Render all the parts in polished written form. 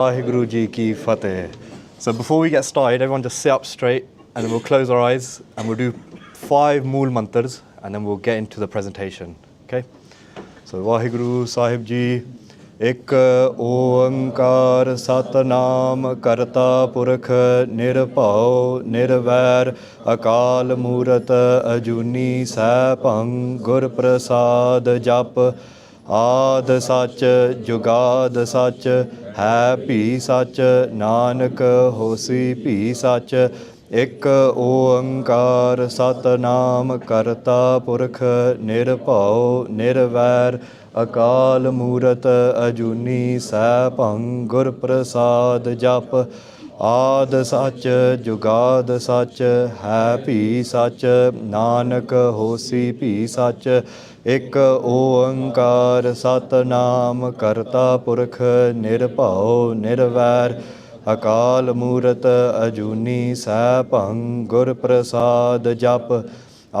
WhyGuru ji ki fateh. So before we get started, everyone just sit up straight and then we'll close our eyes and we'll do 5 mool mantras and then we'll get into the presentation. Okay? So WhyGuru Sahib ji, Ek Oankar Satnam Karta Purkh Nirbhau Nirvair Akal Murat Ajuni Saipang Gur Prasad Jap ਆਦ ਸੱਚ ਜੁਗਾਦ ਸੱਚ ਹੈ ਭੀ ਸੱਚ ਨਾਨਕ ਹੋਸੀ ਭੀ ਸੱਚ ਇੱਕ ਓੰਕਾਰ ਸਤਨਾਮ ਕਰਤਾ ਪੁਰਖ ਨਿਰਭਉ ਨਿਰਵੈਰ ਅਕਾਲ ਮੂਰਤ ਅਜੂਨੀ ਸੈਭੰ ਗੁਰ ਪ੍ਰਸਾਦ ਜਪ ਆਦ ਸੱਚ ਜੁਗਾਦ ਸੱਚ ਹੈ ਭੀ ਸੱਚ ਨਾਨਕ ਹੋਸੀ ਭੀ ਸੱਚ ਇੱਕ ਓੰਕਾਰ ਸਤਨਾਮ ਕਰਤਾ ਪੁਰਖ ਨਿਰਭਉ ਨਿਰਵੈਰ ਅਕਾਲ ਮੂਰਤ ਅਜੂਨੀ ਸੈਭੰ ਗੁਰ ਪ੍ਰਸਾਦ ਜਪ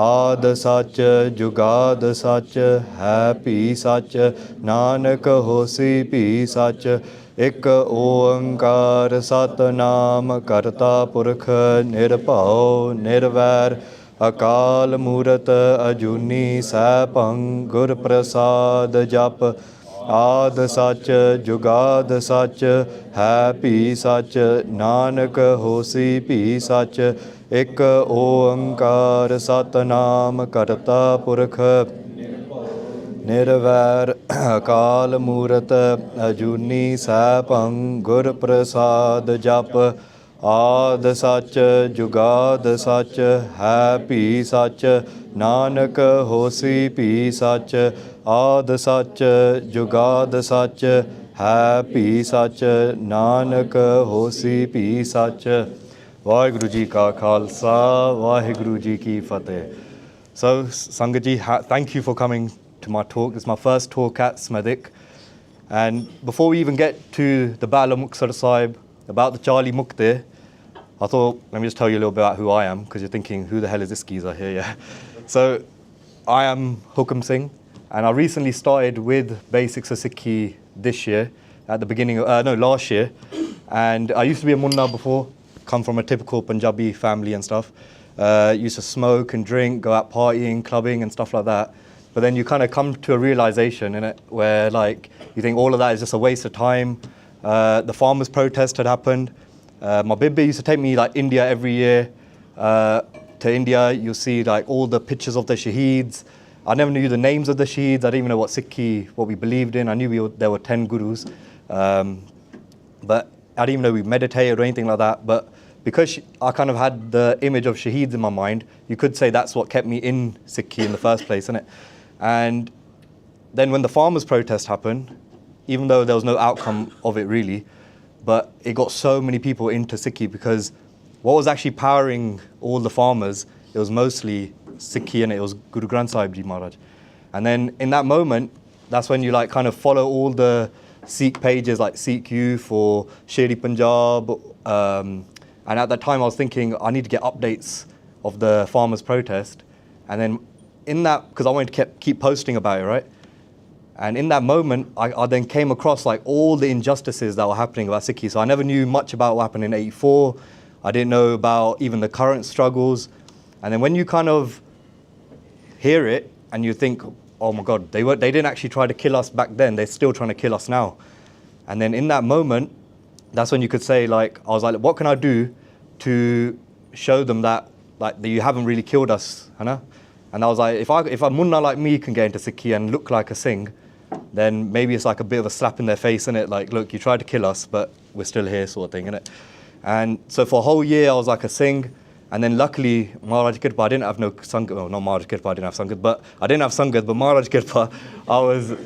ਆਦ ਸੱਚ ਜੁਗਾਦ ਸੱਚ ਹੈ ਭੀ ਸੱਚ ਨਾਨਕ ਹੋਸੀ ਭੀ ਸੱਚ ਇੱਕ ਓੰਕਾਰ ਸਤਨਾਮ ਕਰਤਾ ਪੁਰਖ ਨਿਰਭਉ ਨਿਰਵੈਰ ਅਕਾਲ ਮੂਰਤ ਅਜੂਨੀ ਸੈਭੰ ਗੁਰ ਪ੍ਰਸਾਦ ਜਪ ਆਦ ਸੱਚ ਜੁਗਾਦ ਸੱਚ ਹੈ ਭੀ ਸੱਚ ਨਾਨਕ ਹੋਸੀ ਭੀ ਸੱਚ ਇੱਕ ਓੰਕਾਰ ਸਤਨਾਮ ਕਰਤਾ ਪੁਰਖ ਨਿਰਵੈਰ ਅਕਾਲ ਮੂਰਤ ਅਜੂਨੀ ਸੈਭੰ ਗੁਰ ਪ੍ਰਸਾਦ ਜਪ ਆਦ ਸੱਚ ਜੁਗਾਦ ਸੱਚ ਹੈ ਭੀ ਸੱਚ ਨਾਨਕ ਹੋਸੀ ਭੀ ਸੱਚ ਆਦ ਸੱਚ ਜੁਗਾਦ ਸੱਚ ਹੈ ਭੀ ਸੱਚ ਨਾਨਕ ਹੋਸੀ ਭੀ ਸੱਚ ਵਾਹਿਗੁਰੂ ਜੀ ਕਾ ਖਾਲਸਾ ਵਾਹਿਗੁਰੂ ਜੀ ਕੀ ਫਤਿਹ. So Sangat ji, thank you for coming to my talk. It's my first talk at Smethwick. And before we even get to the Battle of Muktsar Sahib, about the Charlie Mukte, I thought, let me just tell you a little bit about who I am, because you're thinking, who the hell is this geezer here, yeah? So, I am Hukam Singh, and I recently started with Basics of Sikhi this year, at the beginning of, last year. And I used to be a munna before, come from a typical Punjabi family and stuff. Used to smoke and drink, go out partying, clubbing and stuff like that. But then you kind of come to a realization in it where like you think all of that is just a waste of time. The farmers' protest had happened. My bibbi used to take me like India every year. To India, you'll see like all the pictures of the shaheeds. I never knew the names of the shaheeds. I didn't even know what Sikhi, what we believed in. I knew there were 10 gurus. But I didn't even know we meditated or anything like that. But because I kind of had the image of shaheeds in my mind, you could say that's what kept me in Sikhi in the first place, innit? And then when the farmers' protest happened, even though there was no outcome of it really, but it got so many people into Sikhi because what was actually powering all the farmers, it was mostly Sikhi and it was Guru Granth Sahib Ji Maharaj. And then in that moment, that's when you like kind of follow all the Sikh pages like Sikh Youth or Sheri Punjab. And at that time I was thinking I need to get updates of the farmers' protest. And then in that, because I wanted to keep posting about it, right? And in that moment, I then came across like all the injustices that were happening about Sikhi. So I never knew much about what happened in '84. I didn't know about even the current struggles. And then when you kind of hear it and you think, oh my God, they didn't actually try to kill us back then. They're still trying to kill us now. And then in that moment, that's when you could say like, I was like, what can I do to show them that like that you haven't really killed us, you know? And I was like, if a munna like me can get into Sikhi and look like a Singh, then maybe it's like a bit of a slap in their face, innit? Like, look, you tried to kill us, but we're still here, sort of thing, innit? And so for a whole year, I was like a Singh. And then luckily, Maharaj Kirpa, I didn't have no Sangat, well, not Maharaj Kirpa, I didn't have Sangat, but I didn't have Sangat, but Maharaj Kirpa,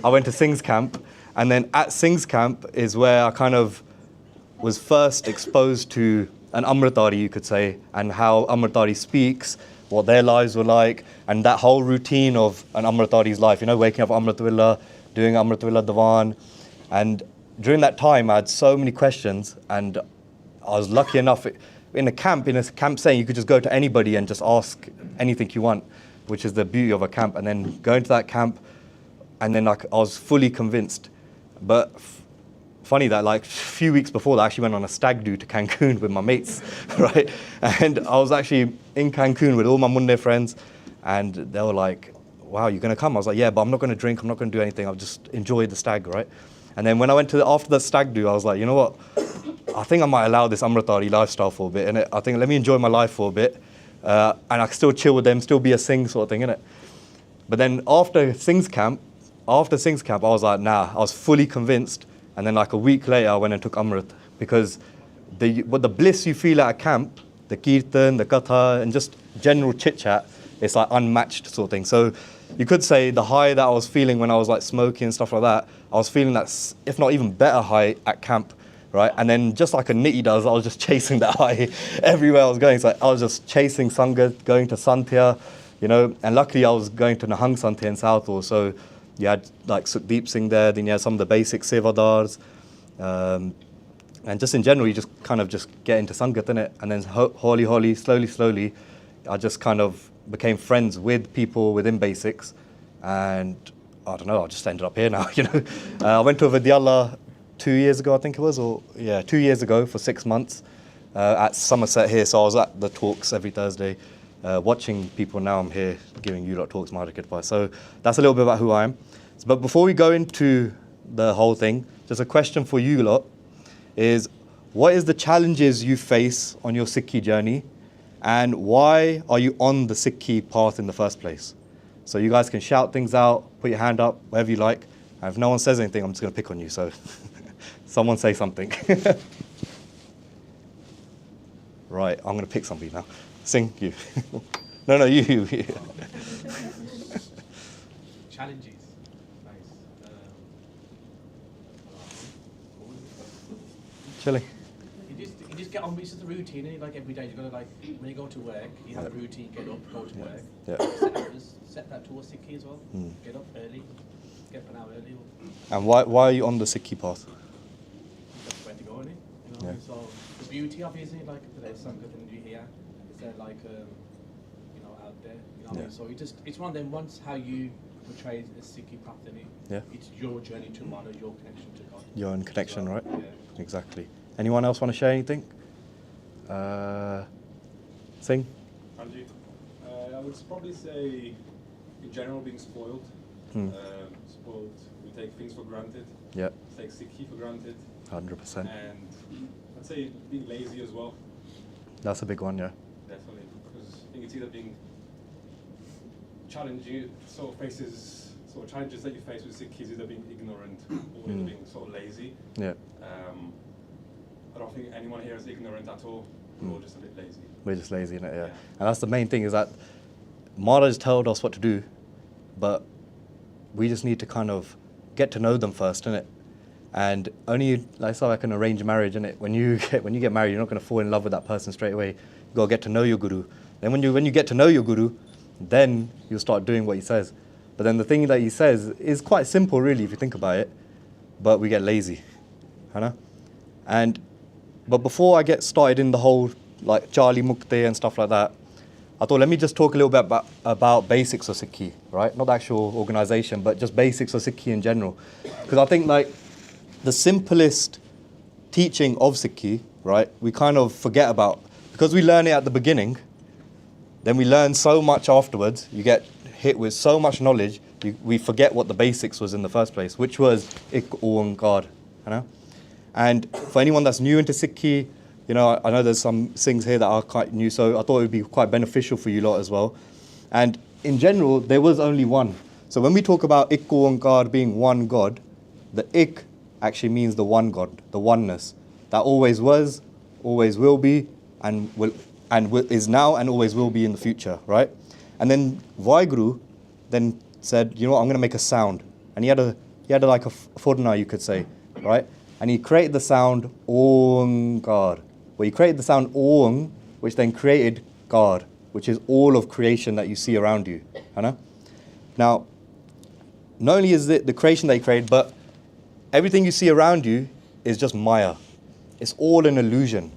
I went to Singh's camp. And then at Singh's camp is where I kind of was first exposed to an Amritari, you could say, and how Amritari speaks, what their lives were like, and that whole routine of an Amritari's life, you know, waking up Amrit Villa, doing Amrit Villa Diwan. And during that time, I had so many questions, and I was lucky enough in a camp saying you could just go to anybody and just ask anything you want, which is the beauty of a camp. And then going to that camp, and then I was fully convinced. But funny that like a few weeks before that, I actually went on a stag do to Cancun with my mates, right? And I was actually in Cancun with all my Munde friends, and they were like, wow, you're going to come? I was like, yeah, but I'm not going to drink, I'm not going to do anything, I'll just enjoy the stag, right? And then when I went to after the stag do, I was like, you know what? I think I might allow this Amritari lifestyle for a bit, and I think let me enjoy my life for a bit, and I can still chill with them, still be a Singh sort of thing, innit? But then after Singh's camp, I was like, nah, I was fully convinced. And then like a week later, I went and took Amrit, because the bliss you feel at a camp, the Kirtan, the Katha, and just general chit-chat, it's like unmatched sort of thing. So you could say the high that I was feeling when I was like smoking and stuff like that, I was feeling that, if not even better high at camp, right? And then just like a nitty does, I was just chasing that high everywhere I was going. So I was just chasing Sangat, going to Santhya, you know, and luckily I was going to Nahang Santhya in Southall. So you had like Sukhdeep Singh there, then you had some of the basic Sevadars, and just in general, you just kind of just get into Sangat, innit? And then slowly, I just kind of became friends with people within basics, and I don't know, I just ended up here now, you know. I went to Vidyala 2 years ago, I think it was, 2 years ago for 6 months at Somerset here. So I was at the talks every Thursday, watching people. Now I'm here giving you lot talks, Maharaj advice. So that's a little bit about who I am. But before we go into the whole thing, just a question for you lot is, what is the challenges you face on your Sikhi journey, and why are you on the Sikhi path in the first place? So you guys can shout things out, put your hand up, whatever you like. And if no one says anything, I'm just going to pick on you. So someone say something. Right, I'm going to pick somebody now. Sing, you. No, you. Challenges. Nice. Chilling. You just get on with it, it's just a routine, and like every day you've got to, like, when you go to work, you have a routine, get up, go to work. Yeah. Set that to a Sikhi as well. Get up early, get up an hour early. And why are you on the Sikhi path? That's where to go, innit? You know? Yeah. So the beauty obviously, like there's Sangat and you here, is there like you know, out there, you know what I mean? So it's one of them, once how you portray a Sikhi path, innit? Yeah. It's your journey to honor, your connection to God. Your own connection, right? Yeah. Exactly. Anyone else want to share anything? Sing? Anji, I would probably say, in general, being spoiled. Spoiled. We take things for granted. Yeah. Take Sikhi for granted. 100%. And I'd say being lazy as well. That's a big one, yeah. Definitely. Because I think it's either being challenging, challenges that you face with Sikhs, either being ignorant or either being sort of lazy. Yeah. I don't think anyone here is ignorant at all. We're all just a bit lazy. We're just lazy, innit? Yeah. And that's the main thing, is that Maharaj told us what to do, but we just need to kind of get to know them first, innit? And only, like an arranged marriage, innit? When you get married, you're not going to fall in love with that person straight away. You got to get to know your Guru. Then when you get to know your Guru, then you'll start doing what he says. But then the thing that he says is quite simple, really, if you think about it. But we get lazy, But before I get started in the whole like Charlie Mukte and stuff like that, I thought let me just talk a little bit about basics of Sikhi, right? Not the actual organization, but just basics of Sikhi in general. Because I think like the simplest teaching of Sikhi, right, we kind of forget about, because we learn it at the beginning, then we learn so much afterwards, you get hit with so much knowledge, we forget what the basics was in the first place, which was Ik Oankar, And for anyone that's new into Sikhi, I know there's some things here that are quite new, so I thought it would be quite beneficial for you lot as well. And in general, there was only one. So when we talk about Ik Oankar being one God, the Ik actually means the one God, the oneness. That always was, always will be, is now and always will be in the future, right? And then WhyGuru then said, I'm going to make a sound. And he had like a furna, you could say, right? And he created the sound Oankar. Well, he created the sound Oang, which then created Kar, which is all of creation that you see around you. Now, not only is it the creation that he created, but everything you see around you is just Maya. It's all an illusion.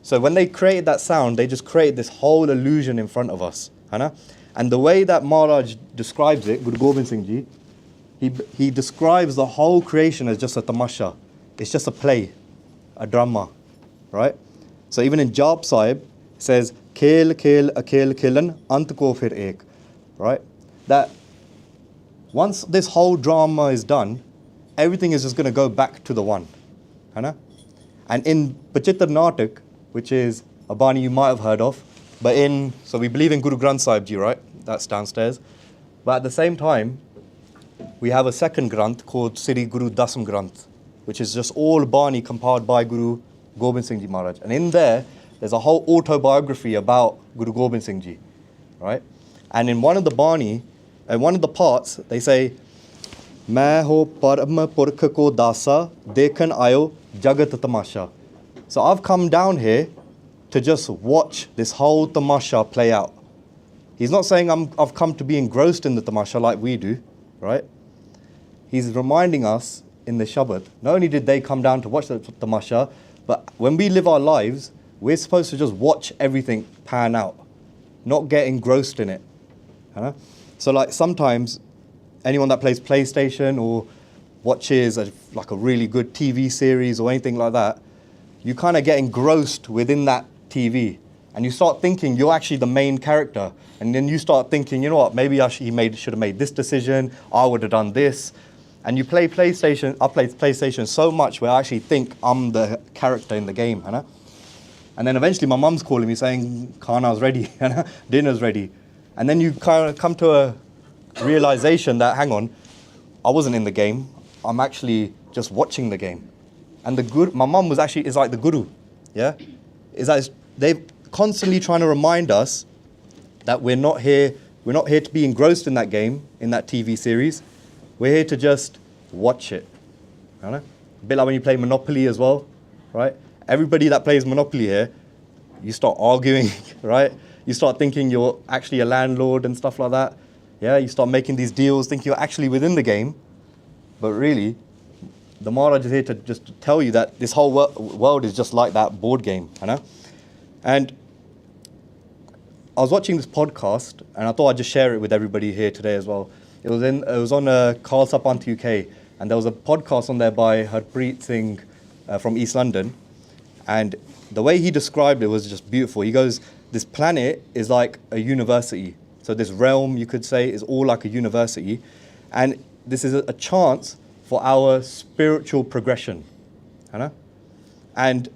So when they created that sound, they just created this whole illusion in front of us. And the way that Maharaj describes it, Guru Gobind Singh Ji, he describes the whole creation as just a tamasha. it's just a play, a drama, right? So even in Jap Sahib, it says, Khel khel akhel khilan ant ko fir ek, right? That once this whole drama is done, everything is just going to go back to the one. Hai na? And in Pachitra Natak, which is a Bani you might have heard of, so we believe in Guru Granth Sahib Ji, right? That's downstairs. But at the same time, we have a second Granth called Sri Guru Dasam Granth, which is just all Bani compiled by Guru Gobind Singh Ji Maharaj. And in there's a whole autobiography about Guru Gobind Singh Ji, right? And in one of the Bani, one of the parts, they say, Main ho param purkh ko dasa, dekhan ayo jagat tamasha. So I've come down here to just watch this whole tamasha play out. He's not saying I've come to be engrossed in the tamasha like we do, right? He's reminding us in the Shabad, not only did they come down to watch the tamasha, but when we live our lives, we're supposed to just watch everything pan out, not get engrossed in it. Huh? So like sometimes, anyone that plays PlayStation or watches like a really good TV series or anything like that, you kind of get engrossed within that TV. And you start thinking you're actually the main character. And then you start thinking, you know what, maybe should have made this decision, I would have done this. And you play PlayStation, I play PlayStation so much where I actually think I'm the character in the game. You know? And then eventually my mum's calling me saying, Khana's ready, dinner's ready. And then you kind of come to a realization that, hang on, I wasn't in the game, I'm actually just watching the game. And my mum is like the guru, yeah? They're constantly trying to remind us that we're not here to be engrossed in that game, in that TV series. We're here to just watch it. You know? A bit like when you play Monopoly as well, right? Everybody that plays Monopoly here, you start arguing, right? You start thinking you're actually a landlord and stuff like that. Yeah, you start making these deals, thinking you're actually within the game. But really, the Maharaj is here to just tell you that this whole world is just like that board game, you know? And I was watching this podcast, and I thought I'd just share it with everybody here today as well. It was on Khalsa Panth UK, and there was a podcast on there by Harpreet Singh from East London. And the way he described it was just beautiful. He goes, this planet is like a university. So this realm, you could say, is all like a university. And this is a chance for our spiritual progression. You know? And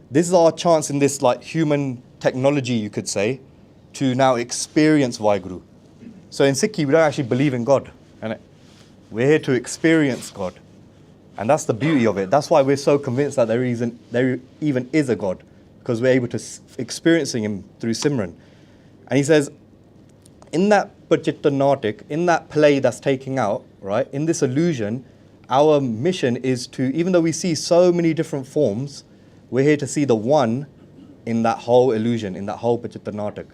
this is our chance in this like human technology, you could say, to now experience WhyGuru. So in Sikhi, we don't actually believe in God. Right? We're here to experience God. And that's the beauty of it. That's why we're so convinced that there even is a God, because we're able to experiencing Him through Simran. And he says, in that Pachitra Natak, in that play that's taking out, right, in this illusion, our mission is to, even though we see so many different forms, we're here to see the one in that whole illusion, in that whole Pachitra Natak.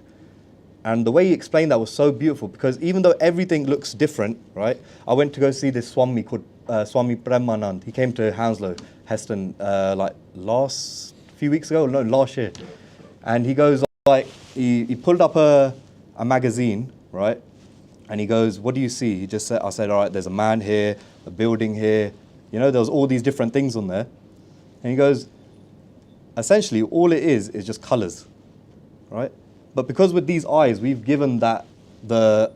And the way he explained that was so beautiful, because even though everything looks different, right, I went to go see this Swami called Swami Premanand. He came to Hounslow, Heston, like last year. And he goes, like, he pulled up a magazine, right? And he goes, what do you see? He just said, I said, all right, there's a man here, a building here. You know, there was all these different things on there. And he goes, essentially, all it is just colors, right? But because with these eyes, we've given that the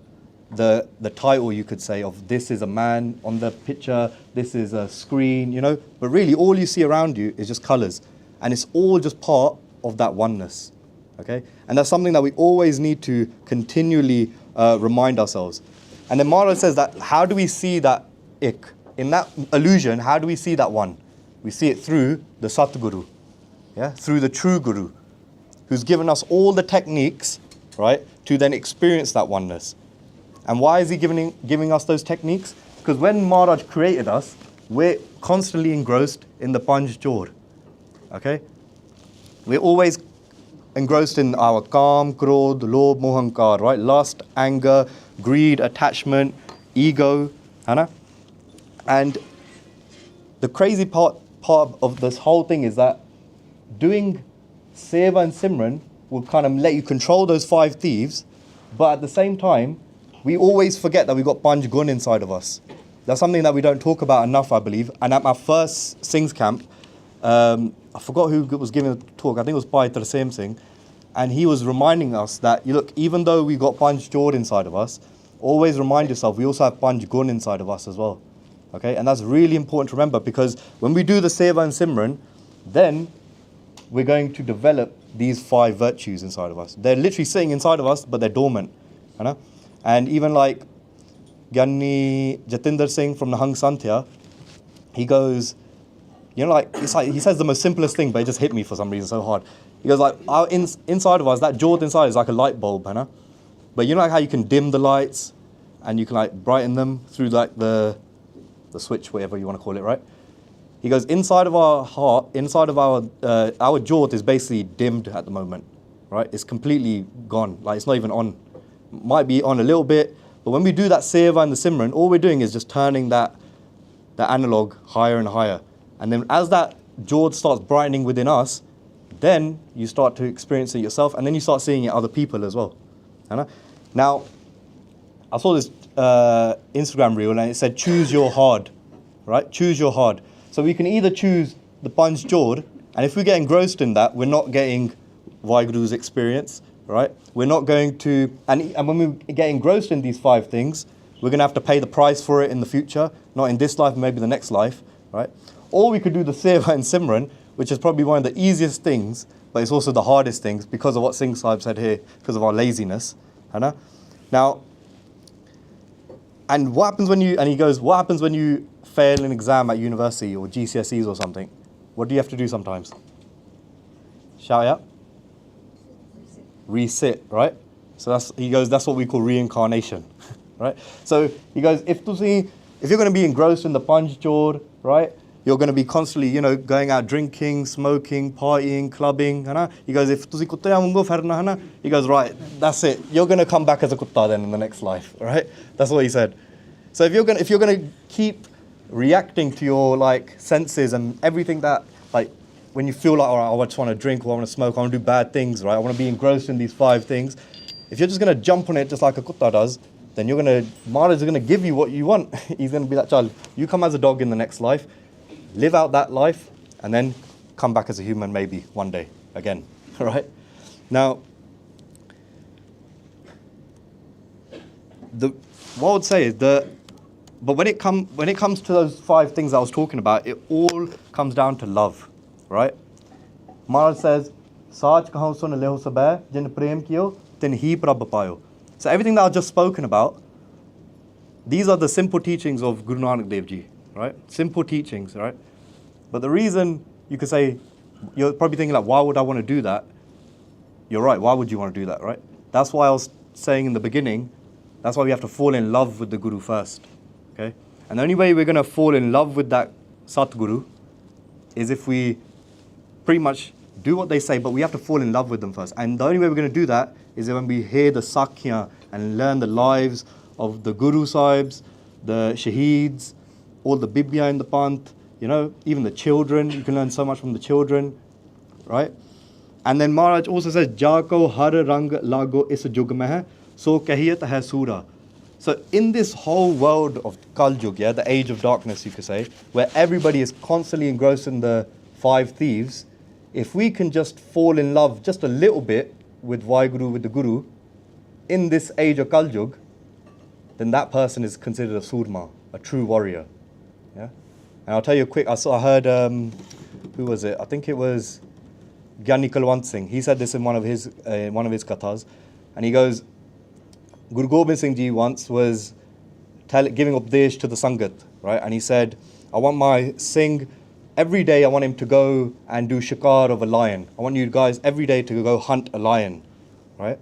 title, you could say, of this is a man on the picture, this is a screen, you know. But really, all you see around you is just colors. And it's all just part of that oneness, okay? And that's something that we always need to continually remind ourselves. And then Maharaj says that, how do we see that ik? In that illusion, how do we see that one? We see it through the Satguru, yeah? Through the true Guru, who's given us all the techniques, right, to then experience that oneness. And why is he giving us those techniques? Because when Maharaj created us, we're constantly engrossed in the Panj Jor. Okay? We're always engrossed in our Kam, Krodh, Lobh, Mohankar, right? Lust, anger, greed, attachment, ego, Hana? And the crazy part of this whole thing is that doing Seva and Simran will kind of let you control those 5 thieves, but at the same time, we always forget that we've got Panj Gun inside of us. That's something that we don't talk about enough, I believe. And at my first Singh's camp, I forgot who was giving the talk. I think it was Bhai Singh. And he was reminding us that, you look, even though we got Panch Jod inside of us, always remind yourself, we also have Panch Gun inside of us as well. Okay? And that's really important to remember, because when we do the Seva and Simran, then we're going to develop these 5 virtues inside of us. They're literally sitting inside of us, but they're dormant. You know? And even like Gyani Jatinder Singh from the Hung Santhya, he goes, you know, like, it's like, he says the most simplest thing, but it just hit me for some reason so hard. He goes like, inside of us, that jod inside is like a light bulb, you know? But you know like how you can dim the lights and you can like brighten them through like the switch, whatever you want to call it, right? He goes, inside of our heart, inside of our jod is basically dimmed at the moment, right? It's completely gone, like it's not even on. Might be on a little bit, but when we do that seva and the simran, all we're doing is just turning that analog higher and higher. And then as that jod starts brightening within us, then you start to experience it yourself, and then you start seeing it in other people as well. You know? Now, I saw this Instagram reel, and it said, choose your hard, right? Choose your hard. So we can either choose the Panch Jod, and if we get engrossed in that, we're not getting WhyGuru's experience, right? We're not going to, and when we get engrossed in these 5 things, we're going to have to pay the price for it in the future, not in this life, maybe the next life, right? Or we could do the Seva and Simran, which is probably one of the easiest things, but it's also the hardest things because of what Singh Sahib said here, because of our laziness. Now, and what happens when you, and he goes, what happens when you fail an exam at university or GCSEs or something? What do you have to do sometimes? Shout out? Resit, right? So he goes, that's what we call reincarnation, right? So he goes, if you're going to be engrossed in the Panch Jod, right? You're going to be constantly, you know, going out drinking, smoking, partying, clubbing. He goes, if tusi kutte amungo farna, he goes, right, that's it. You're going to come back as a kutta then in the next life, right? That's what he said. So if you're going to keep reacting to your like senses and everything that, like, when you feel like, all right, I just want to drink or I want to smoke, I want to do bad things, right? I want to be engrossed in these 5 things. If you're just going to jump on it just like a kutta does, then Maharaj is going to give you what you want. He's going to be like, child, you come as a dog in the next life, live out that life, and then come back as a human maybe one day again, right? Now, what I would say is but when it comes to those 5 things I was talking about, it all comes down to love, right? Maharaj says, "Sach kahau sun leho sabay, jin prem kiyo, tin hi prabh payo." So everything that I've just spoken about, these are the simple teachings of Guru Nanak Dev Ji, right? Simple teachings, right? But the reason you could say, you're probably thinking like, why would I want to do that? You're right, why would you want to do that, right? That's why I was saying in the beginning, that's why we have to fall in love with the Guru first, okay? And the only way we're going to fall in love with that Satguru is if we pretty much do what they say, but we have to fall in love with them first. And the only way we're going to do that is when we hear the Sakhya and learn the lives of the Guru Sahibs, the Shaheeds, all the Bibya in the Panth, you know, even the children. You can learn so much from the children, right? And then Maharaj also says, "Jako har rang lago is jug mein hai, so kahiyat hai sura." So in this whole world of Kal Yug, yeah, the age of darkness, you could say, where everybody is constantly engrossed in the 5 thieves, if we can just fall in love just a little bit with WhyGuru, with the Guru, in this age of Kal Yug, then that person is considered a Surma, a true warrior. Yeah? And I'll tell you a quick, I heard, who was it? I think it was Gyani Kulwant Singh. He said this in one of his kathas. And he goes, Guru Gobind Singh Ji once was giving updesh to the Sangat, right? And he said, I want my Singh, every day I want him to go and do shikar of a lion. I want you guys every day to go hunt a lion, right?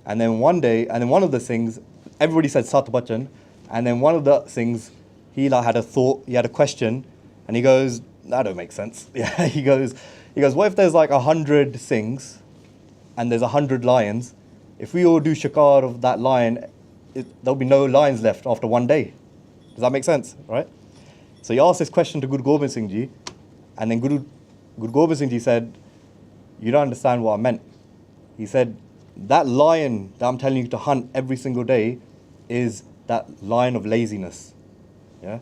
And then one of the things, everybody said Sat Bachan, and then one of the things, he had a thought, he had a question, and he goes, that don't make sense. Yeah, he goes, what if there's like 100 Singhs, and there's 100 lions? If we all do shikar of that lion, there'll be no lions left after one day. Does that make sense, right? So he asked this question to Guru Gobind Singh Ji, and then Guru Gobind Singh Ji said, you don't understand what I meant. He said, that lion that I'm telling you to hunt every single day is that lion of laziness. Yeah.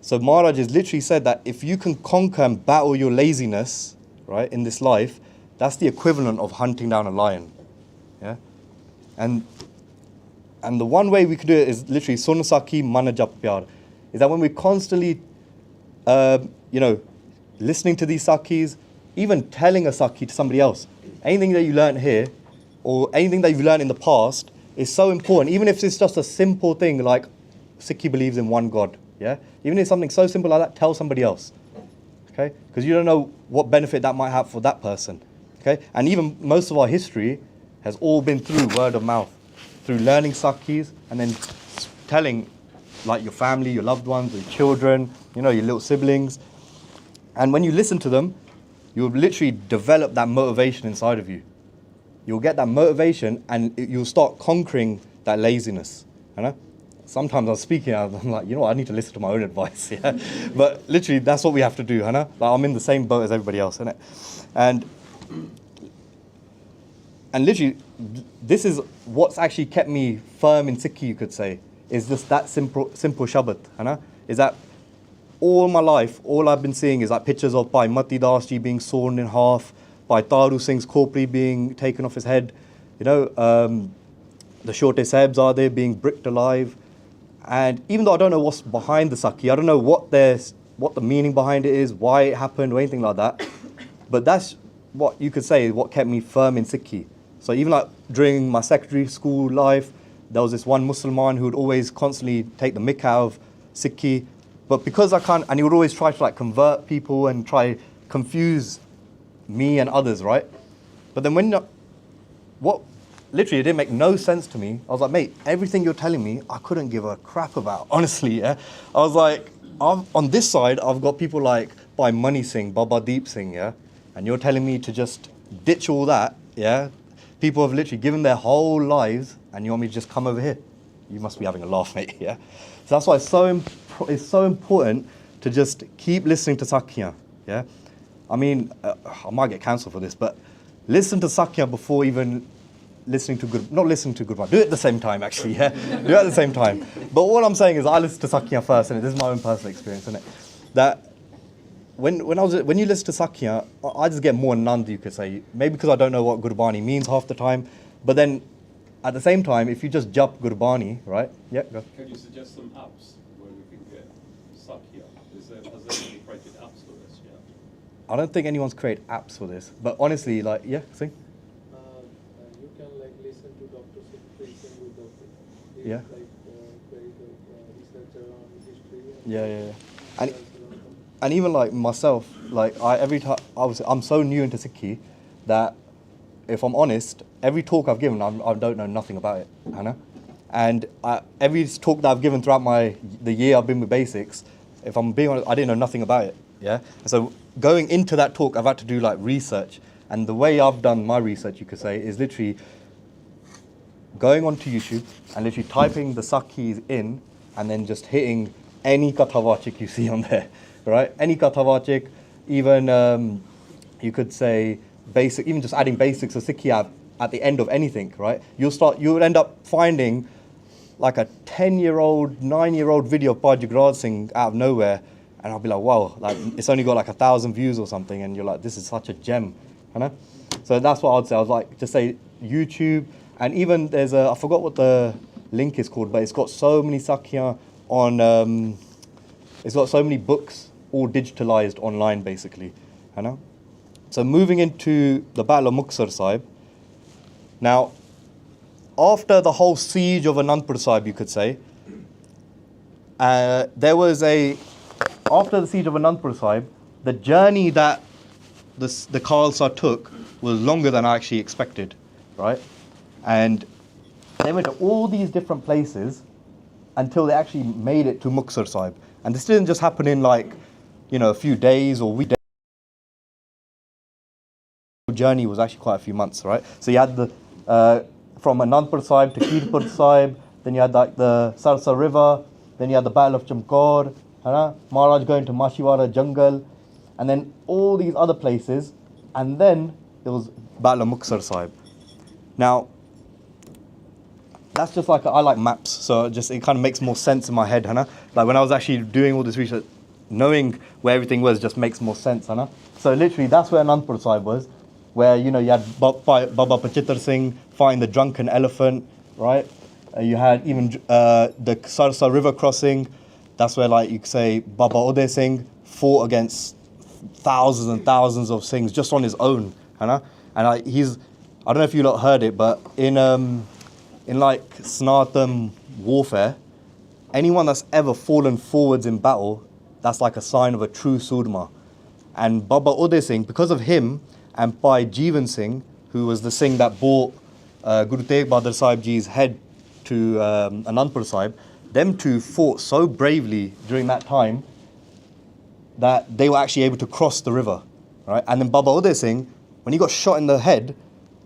So Maharaj has literally said that if you can conquer and battle your laziness, right, in this life, that's the equivalent of hunting down a lion. Yeah. And the one way we could do it is literally Sun Saki Mana Jap Pyar. Is that when we constantly, listening to these Sakis, even telling a Saki to somebody else, anything that you learn here, or anything that you've learned in the past, is so important. Even if it's just a simple thing like Sikhi believes in one God. Yeah. Even if it's something so simple like that, tell somebody else. Okay. Because you don't know what benefit that might have for that person. Okay. And even most of our history has all been through word of mouth, through learning Sakis and then telling like your family, your loved ones, your children, your little siblings. And when you listen to them, you'll literally develop that motivation inside of you. You'll get that motivation and you'll start conquering that laziness. Sometimes I'm speaking out, I'm like, I need to listen to my own advice. Yeah? But literally, that's what we have to do. Like, I'm in the same boat as everybody else, innit? And literally, this is what's actually kept me firm in Sikhi, you could say, is just that simple Shabad. Is that all my life, all I've been seeing is like pictures of Bhai Mati Das Ji being sawn in half, Bhai Taru Singh's Khopri being taken off his head, the Shote Sahibs are there being bricked alive. And even though I don't know what's behind the Sakhi, I don't know what the meaning behind it is, why it happened or anything like that, but that's what you could say is what kept me firm in Sikhi. So even like during my secondary school life, there was this one Musliman who would always constantly take the mick out of Sikhi, but because I can't, and he would always try to like convert people and try confuse me and others, right? But then literally, it didn't make no sense to me. I was like, mate, everything you're telling me, I couldn't give a crap about, honestly, yeah? I was like, on this side, I've got people like Bhai Mani Singh, Baba Deep Singh, yeah? And you're telling me to just ditch all that, yeah? People have literally given their whole lives, and you want me to just come over here? You must be having a laugh, mate, yeah? So that's why it's so important to just keep listening to Sakya, yeah? I mean, I might get cancelled for this, but listen to Sakya before even listening to not listening to Gurdwara. Do it at the same time, actually, yeah? Do it at the same time. But what I'm saying is I listen to Sakya first, and this is my own personal experience, isn't it? That when you listen to Sakya, I just get more nand, you could say. Maybe because I don't know what Gurbani means half the time. But then, at the same time, if you just jump Gurbani, right? Yeah, go. Can you suggest some apps where we can get Sakya? Has anybody created apps for this yet? I don't think anyone's created apps for this. But honestly, like, yeah, Singh? You can like listen to Dr. Sikh with Dr. Yeah. Like very good researcher on history. Yeah. And even like myself, like every time I'm so new into Sikhi that if I'm honest, every talk I've given, I don't know nothing about it, And every talk that I've given throughout the year I've been with Basics, if I'm being honest, I didn't know nothing about it, yeah. And so going into that talk, I've had to do like research, and the way I've done my research, you could say, is literally going onto YouTube and literally typing the Sakhis in, and then just hitting any Kathavachik you see on there, right? Any Kathavachik, even you could say basic, even just adding basics of Sikhi at the end of anything, right? You'll end up finding like a 10-year-old, 9-year-old video of Parchar Singh out of nowhere, and I'll be like, wow, like it's only got like 1,000 views or something, and you're like, this is such a gem, So that's what I'd say. I was like, just say YouTube, and even there's I forgot what the link is called, but it's got so many Sakya on, it's got so many books all digitalized online, basically, So moving into the Battle of Muktsar Sahib. Now, after the whole siege of Anandpur Sahib, you could say, after the siege of Anandpur Sahib, the journey that the Khalsa took was longer than I actually expected, right? And they went to all these different places until they actually made it to Muktsar Sahib. And this didn't just happen in like, a few days or weeks. Journey was actually quite a few months, right? So you had the from Anandpur Sahib to Kirtan Sahib, then you had like the Sarsa River, then you had the Battle of Chamkaur, Maharaj going to Mashiwara Jungle, and then all these other places, and then there was Battle of Muktsar Sahib. Now, that's just like, I like maps, so it kind of makes more sense in my head, Hana. Like when I was actually doing all this research, knowing where everything was just makes more sense, Hana. So literally, that's where Anandpur Sahib was, where, you know, you had Baba Pachitar Singh fighting the drunken elephant, right? You had even the Sarsa river crossing. That's where, like, you could say Baba Uday Singh fought against thousands and thousands of Singhs just on his own, Hana. And I don't know if you lot heard it, but in like Snartham warfare, anyone that's ever fallen forwards in battle, that's like a sign of a true Sudma. And Baba Uday Singh, because of him and Bhai Jeevan Singh, who was the Singh that brought Guru Tegh Bahadur Sahib Ji's head to Anandpur Sahib, them two fought so bravely during that time that they were actually able to cross the river, right? And then Baba Uday Singh, when he got shot in the head,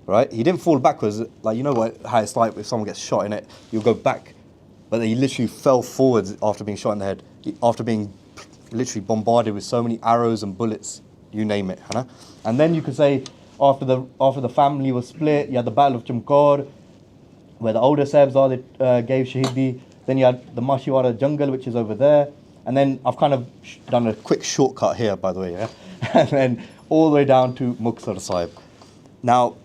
right, he didn't fall backwards. Like, you know how it's like if someone gets shot in it, you'll go back. But he literally fell forwards after being shot in the head, after being literally bombarded with so many arrows and bullets, you name it. Hana? And then you could say, after the family was split, you had the Battle of Chamkaur, where the older Sahibzade gave Shahidi. Then you had the Mashiwara Jungle, which is over there. And then I've kind of done a quick shortcut here, by the way, yeah? And then all the way down to Muktsar Sahib. Now,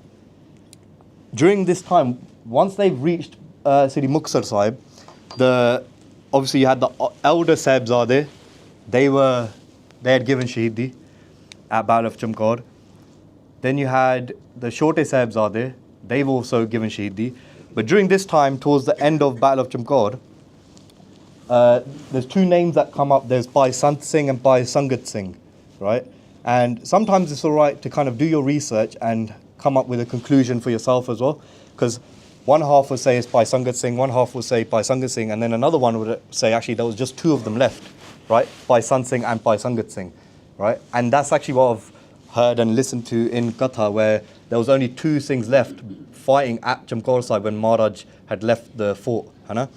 during this time, once they've reached Sri Muktsar Sahib, obviously you had the elder Sahibzade. They had given Shahidi at Battle of Chamkaur. Then you had the Chote Sahibzade. They've also given Shahidi. But during this time, towards the end of Battle of Chamkaur, there's two names that come up. There's Bhai Sant Singh and Bhai Sangat Singh, right? And sometimes it's all right to kind of do your research and come up with a conclusion for yourself as well. Because one half will say it's Bhai Sangat Singh, one half will say Bhai Sangat Singh, and then another one would say actually there was just two of them left, right? Bhai Sant Singh and Bhai Sangat Singh, right? And that's actually what I've heard and listened to in Katha, where there was only two Singhs left fighting at Chamkaur Sahib when Maharaj had left the fort. Hana?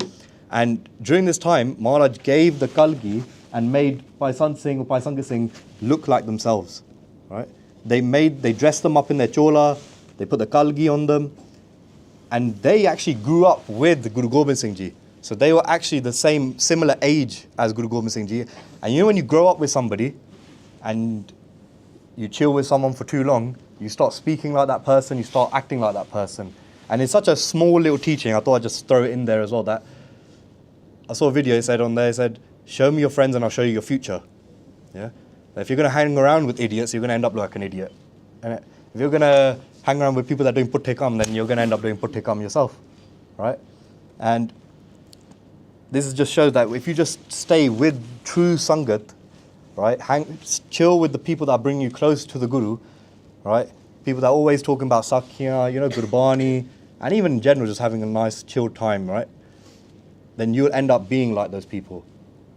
And during this time, Maharaj gave the Kalgi and made Bhai Sant Singh or Bhai Sangat Singh look like themselves, right? They dressed them up in their chola, they put the Kalgi on them, and they actually grew up with Guru Gobind Singh Ji. So they were actually the similar age as Guru Gobind Singh Ji. And you know, when you grow up with somebody and you chill with someone for too long, you start speaking like that person, you start acting like that person. And it's such a small little teaching, I thought I'd just throw it in there as well, that I saw a video, it said, show me your friends and I'll show you your future. Yeah. If you're going to hang around with idiots, you're going to end up like an idiot. And if you're going to hang around with people that are doing putte kam, then you're going to end up doing putte kam yourself. Right? And this just shows that if you just stay with true Sangat, right, chill with the people that bring you close to the Guru, right, people that are always talking about Sakya, you know, Gurbani, and even in general just having a nice chilled time, right, then you'll end up being like those people,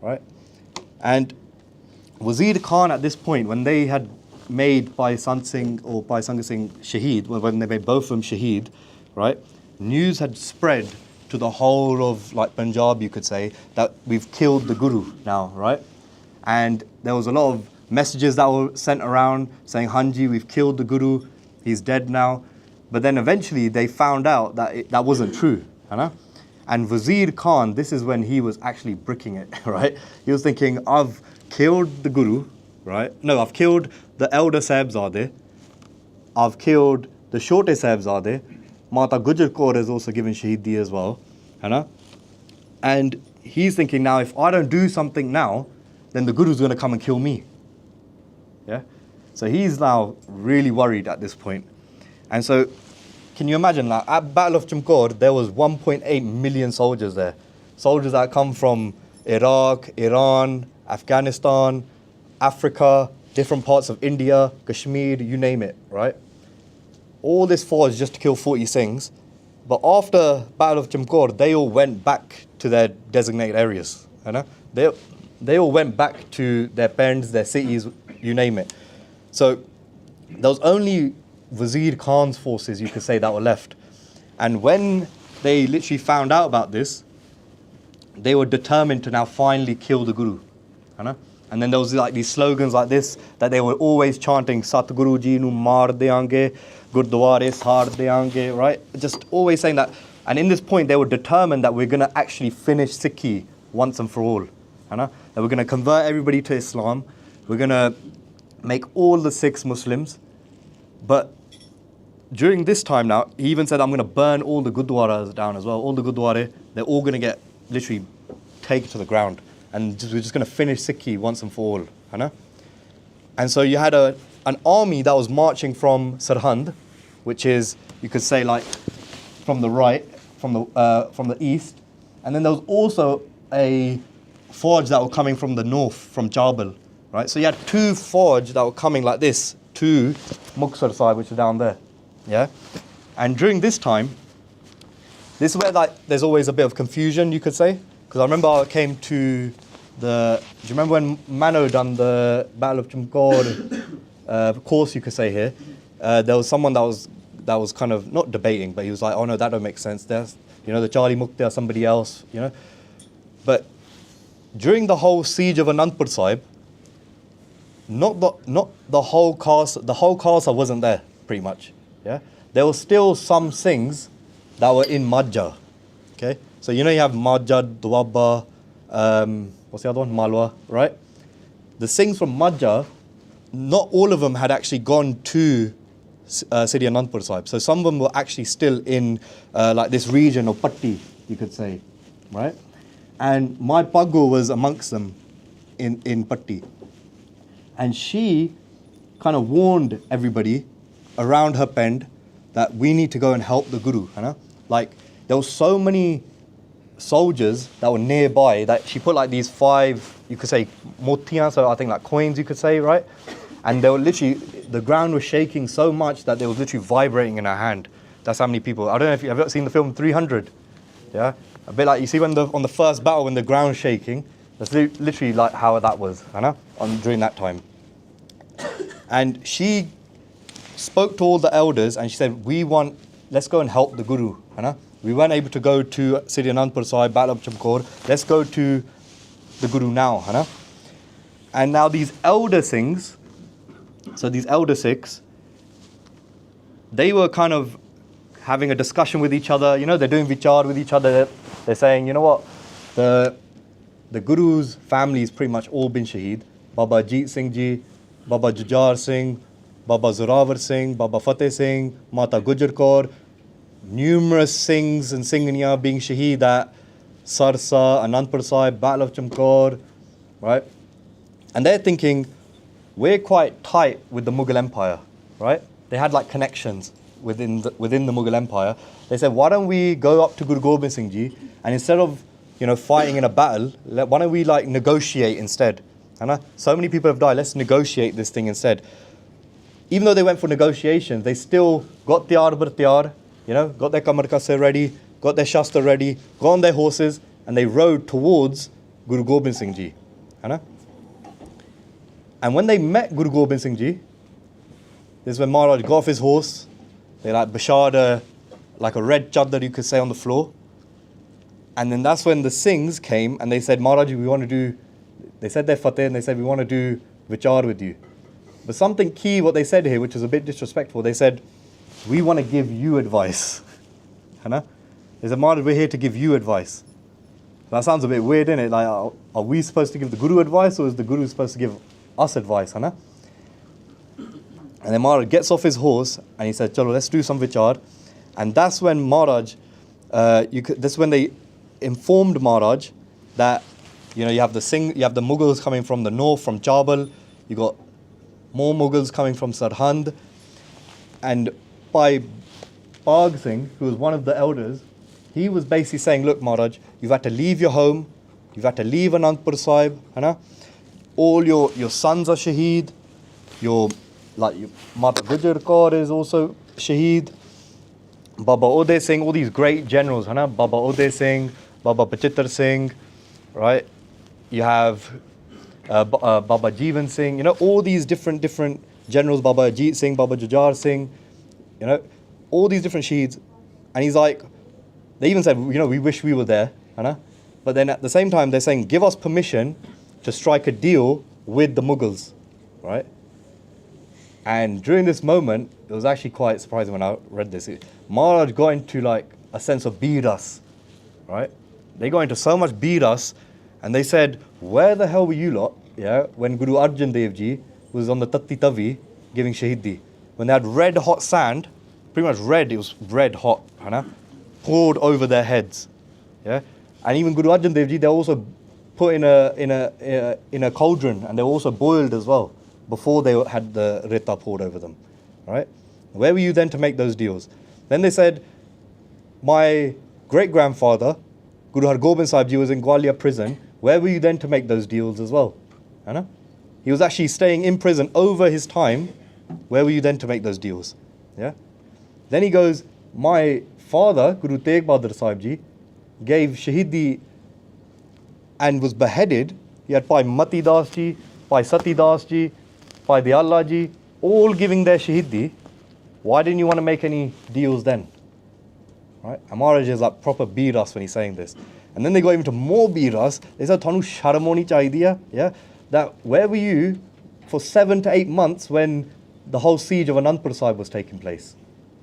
right? And Wazir Khan at this point, when they had made Bhai Sant Singh or Bhai Sangat Singh Shaheed, when they made both of them Shaheed, right, news had spread to the whole of like Punjab, you could say, that we've killed the Guru now, right? And there was a lot of messages that were sent around saying, Hanji, we've killed the Guru, he's dead now. But then eventually they found out that that wasn't true, you know? And Wazir Khan, this is when he was actually bricking it, right? He was thinking, I've killed the Guru, right? No, I've killed the elder Sahibzade. I've killed the Chote Sahibzade. Mata Gujar Kaur is also given Shahidi as well, you know? And he's thinking, now if I don't do something now, then the Guru's going to come and kill me. Yeah? So he's now really worried at this point. And so, can you imagine that at Battle of Chamkaur, there was 1.8 million soldiers there. Soldiers that come from Iraq, Iran, Afghanistan, Africa, different parts of India, Kashmir, you name it, right? All this force just to kill 40 Singhs. But after Battle of Chamkaur, they all went back to their designated areas. You know? They all went back to their parents, their cities, you name it. So there was only Wazir Khan's forces, you could say, that were left. And when they literally found out about this, they were determined to now finally kill the Guru. You know? And then there was like these slogans like this, that they were always chanting, Satguru Ji nu maar deange, Gurdwara saar deange, right? Just always saying that And in this point, they were determined that we're going to actually finish Sikhi once and for all. That we're going to convert everybody to Islam. We're going to make all the Sikhs Muslims. But during this time now, he even said, I'm going to burn all the Gurdwaras down as well. All the Gurdwara, they're all going to get literally taken to the ground. And we're just going to finish Sikhi once and for all. And so you had an army that was marching from Sarhand, which is, you could say, like from the right, from the east. And then there was also a forge that were coming from the north, from Jabal. Right? So you had two forge that were coming like this to Muktsar side, which is down there. Yeah? And during this time, this is where like there's always a bit of confusion, you could say. Because I remember I came to do you remember when Mano done the Battle of Chamkor course, you could say here? There was someone that was kind of not debating, but he was like, oh no, that don't make sense. There's, the Charlie Mukte or somebody else, But during the whole siege of Anandpur Sahib, not the whole Khalsa wasn't there, pretty much. Yeah, there were still some Singhs that were in Majja. Okay, so you have Majja, Dwabba, what's the other one? Malwa, right? The Singhs from Majja, not all of them had actually gone to Sri Anandpur Sahib. So some of them were actually still in like this region of Patti, you could say, right? And Mai Bhago was amongst them in Patti. And she kind of warned everybody around her pend that we need to go and help the Guru. Like, there were so many soldiers that were nearby that she put like these 5, you could say, motiyan, so I think like coins, you could say, right? And they were literally, the ground was shaking so much that they were literally vibrating in her hand. That's how many people. I don't know if you've ever seen the film 300. Yeah? A bit like, you see when on the first battle when the ground's shaking, that's literally like how that was, during that time. And she spoke to all the elders and she said, let's go and help the Guru. We weren't able to go to Sri Anandpur Sahib, Battle of Chamkor. Let's go to the Guru now. And now these elder Singhs, so these elder Sikhs, they were kind of having a discussion with each other. They're doing vichar with each other. They're saying, you know what, the Guru's family is pretty much all been shaheed. Baba Jeet Singh Ji, Baba Jujar Singh, Baba Zorawar Singh, Baba Fateh Singh, Mata Gujar Kaur, numerous Singhs and Singhaniya being shaheed at Sarsa, Anandpur Sahib, Battle of Chamkor, right? And they're thinking, we're quite tight with the Mughal Empire, right? They had like connections within the Mughal Empire. They said, why don't we go up to Guru Gobind Singh Ji, and instead of fighting in a battle, why don't we like negotiate instead? So many people have died, let's negotiate this thing instead. Even though they went for negotiations, they still got tiyar bar tiyar, got their kamar kase ready, got their shastra ready, got on their horses, and they rode towards Guru Gobind Singh Ji. And when they met Guru Gobind Singh Ji, this is when Maharaj got off his horse. They like bashad like a red chadar, you could say, on the floor. And then that's when the Singhs came and they said, Maharaj, they said their fateh and they said, we want to do vichar with you. But something key, what they said here, which is a bit disrespectful, they said, we want to give you advice. They said, Maharaj, we're here to give you advice. That sounds a bit weird, isn't it? Like, are we supposed to give the Guru advice, or is the Guru supposed to give us advice? And then Maharaj gets off his horse and he said, Chalo, let's do some vichar. And that's when Maharaj, that's when they informed Maharaj that, you have the Mughals coming from the north, from Jabal. You got more Mughals coming from Sarhand. And by Bhag Singh, who was one of the elders, he was basically saying, look, Maharaj, you've had to leave your home, you've had to leave Anandpur Sahib, all your sons are shaheed, your Mata Gujar Kaur is also shaheed, Baba Uday Singh, all these great generals, Baba Uday Singh, Baba Pachitar Singh, right? You have Baba Jeevan Singh, all these different generals, Baba Ajit Singh, Baba Jujar Singh, all these different shaheeds. And he's like, they even said, we wish we were there, but then at the same time, they're saying, give us permission to strike a deal with the Mughals, right? And during this moment, it was actually quite surprising when I read this. Maharaj got into like a sense of biras, right? They got into so much biras, and they said, where the hell were you lot, yeah, when Guru Arjan Dev Ji was on the Tatti Tavi giving Shahidi? When they had red hot sand, pretty much red, it was red hot, poured over their heads, yeah? And even Guru Arjan Dev Ji, they also put in a cauldron, and they were also boiled as well before they had the rita poured over them, right? Where were you then to make those deals? Then they said, my great-grandfather, Guru Har Gobind Sahib Ji, was in Gwalior prison. Where were you then to make those deals as well? He was actually staying in prison over his time. Where were you then to make those deals? Yeah. Then he goes, my father, Guru Tegh Bahadur Sahib Ji, gave Shahidi and was beheaded. He had Bhai Mati Das Ji, Bhai Sati Das Ji, Bhai Diyala Ji, all giving their Shahidi. Why didn't you want to make any deals then? Right? And Maharaj is like proper biras when he's saying this. And then they go even to more biras. They said, Thanu sharamoni chaidiya, yeah? That where were you for 7 to 8 months when the whole siege of Anandpur Sahib was taking place?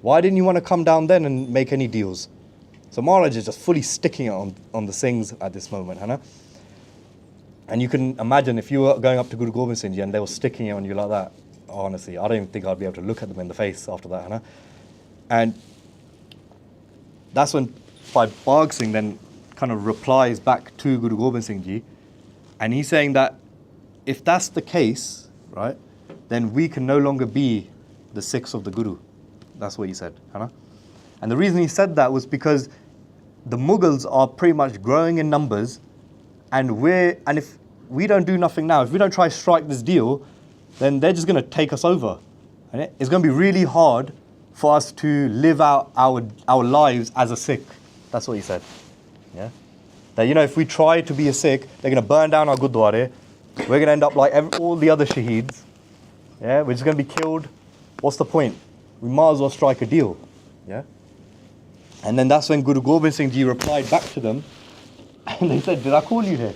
Why didn't you want to come down then and make any deals? So Maharaj is just fully sticking it on the Singhs at this moment, And you can imagine if you were going up to Guru Gobind Singh Ji and they were sticking it on you like that, honestly, I don't even think I'd be able to look at them in the face after that, And that's when Bhai Bhag Singh then kind of replies back to Guru Gobind Singh Ji, and he's saying that if that's the case, right, then we can no longer be the Sikhs of the Guru. That's what he said, And the reason he said that was because the Mughals are pretty much growing in numbers, and if we don't do nothing now, if we don't try to strike this deal, then they're just going to take us over. And it's going to be really hard for us to live out our lives as a Sikh. That's what he said. Yeah? That, if we try to be a Sikh, they're going to burn down our Gurdwara. We're going to end up like all the other Shaheeds. Yeah? We're just going to be killed. What's the point? We might as well strike a deal. Yeah? And then that's when Guru Gobind Singh Ji replied back to them. And they said, did I call you here?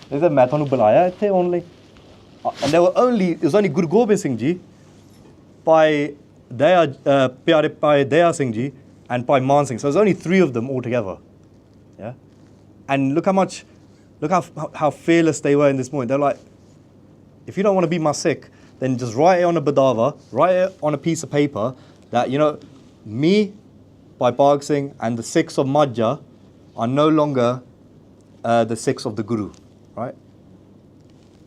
They said, "Main thanu bulaya ithe only." And it was only Guru Gobind Singh Ji, Bhai Pyare Bhai Daya Singh Ji, and Bhai Man Singh. So there's only 3 of them altogether. Yeah? And look how fearless they were in this moment. They're like, if you don't want to be my Sikh, then just write it on a badawa, write it on a piece of paper that, me, Bhai Bhag Singh, and the Sikhs of Majja are no longer the Sikhs of the Guru, right?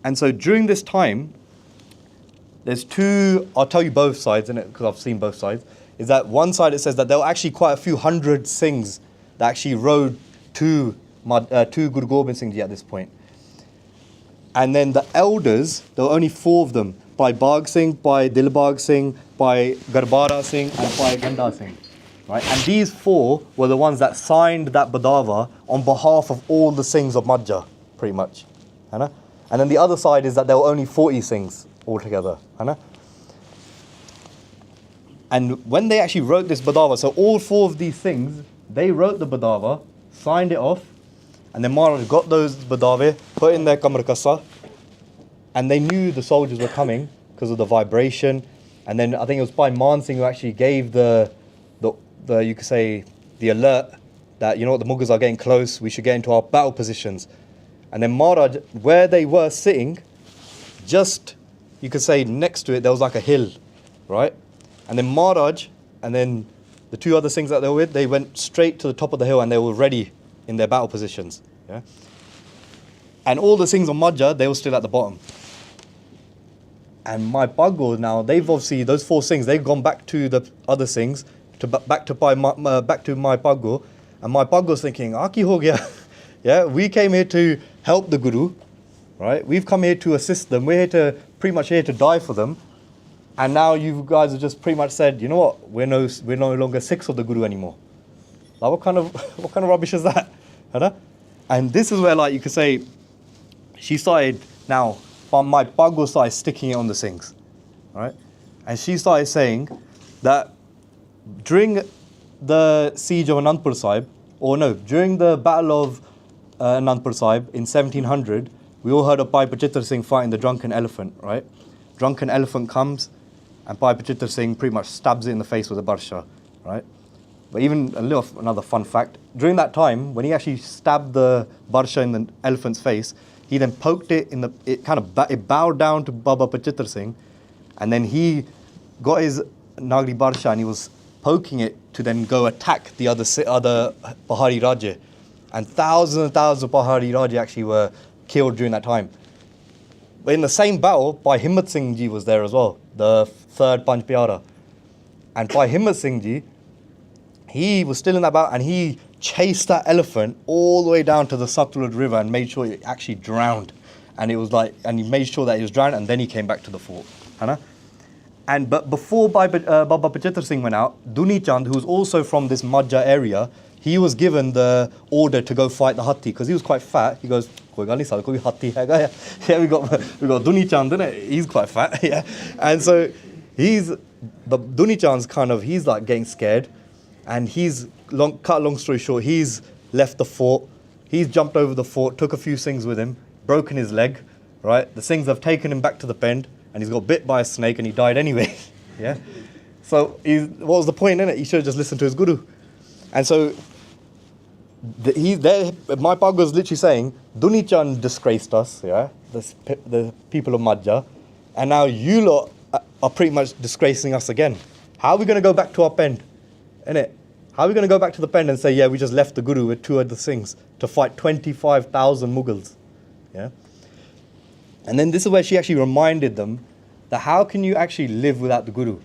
And so during this time, there's 2, I'll tell you both sides, because I've seen both sides, is that one side it says that there were actually quite a few hundred Singhs that actually rode to Guru Gobind Singh Ji at this point. And then the elders, there were only 4 of them, Bhai Bhag Singh, Bhai Dilbag Singh, Bhai Gurdwara Singh, and Bhai Ganda Singh. Right? And these 4 were the ones that signed that badawa on behalf of all the Singhs of Majja, pretty much. And then the other side is that there were only 40 Singhs altogether. And when they actually wrote this badawa, so all 4 of these things, they wrote the badawa, signed it off, and then Maharaj got those badawe, put in their kamar kassa, and they knew the soldiers were coming because of the vibration. And then I think it was Bhai Man Singh who actually gave the you could say, the alert that, the Mughals are getting close, we should get into our battle positions. And then Maharaj, where they were sitting, just, you could say, next to it, there was like a hill, right? And then Maharaj, and then the 2 other Singhs that they were with, they went straight to the top of the hill and they were ready in their battle positions. Yeah? And all the Singhs of Majja, they were still at the bottom. And Mai Bhago now, they've obviously, those 4 Singhs, they've gone back to the other Singhs, back to Mai Bhago, and Mai Bhago's thinking, "Aki ho gaya." Yeah, we came here to help the Guru, right? We've come here to assist them. We're pretty much here to die for them, and now you guys have just pretty much said, you know what? We're no longer Sikhs of the Guru anymore. Like, what kind of rubbish is that? And this is where, like, you could say, she started now. Mai Bhago started sticking it on the Singhs, right? And she started saying that during the siege of Anandpur Sahib, during the battle of Anandpur Sahib in 1700, we all heard of Bhai Parchar Singh fighting the drunken elephant, right? Drunken elephant comes, and Bhai Parchar Singh pretty much stabs it in the face with a barsha, right? But even another fun fact, during that time, when he actually stabbed the Barsha in the elephant's face, he then poked it in it bowed down to Baba Pachitra Singh, and then he got his Nagri Barsha and he was poking it to then go attack the other Pahari Raja. And thousands of Pahari Raja actually were killed during that time. But in the same battle, Bhai Himmat Singh Ji was there as well, the third Panch Pyara. And Bhai Himmat Singh Ji, he was still in that battle and he chased that elephant all the way down to the Satluj River and made sure it actually drowned. And it was like, and he made sure that it was drowned, and then he came back to the fort. But before Baba Pachitra Singh went out, Duni Chand, who was also from this Majha area, he was given the order to go fight the Hathi because he was quite fat. He goes, "Koi gal nahi sir, koi Hathi hai ga." Yeah, we got Duni Chand, isn't it? He's quite fat, yeah. And so but Duni Chand's he's like getting scared, and cut a long story short, he's left the fort. He's jumped over the fort, took a few Singhs with him, broken his leg, right? The Singhs have taken him back to the pen, and he's got bit by a snake and he died anyway. Yeah. So what was the point in it? He should have just listened to his guru. And so Mai Bhago was literally saying, Duni Chand disgraced us, yeah, the people of Majha, and now you lot are pretty much disgracing us again. How are we going to go back to our pen? Innit? How are we going to go back to the pen and say, yeah, we just left the guru with two other Singhs to fight 25,000 Mughals? Yeah. And then this is where she actually reminded them that how can you actually live without the guru?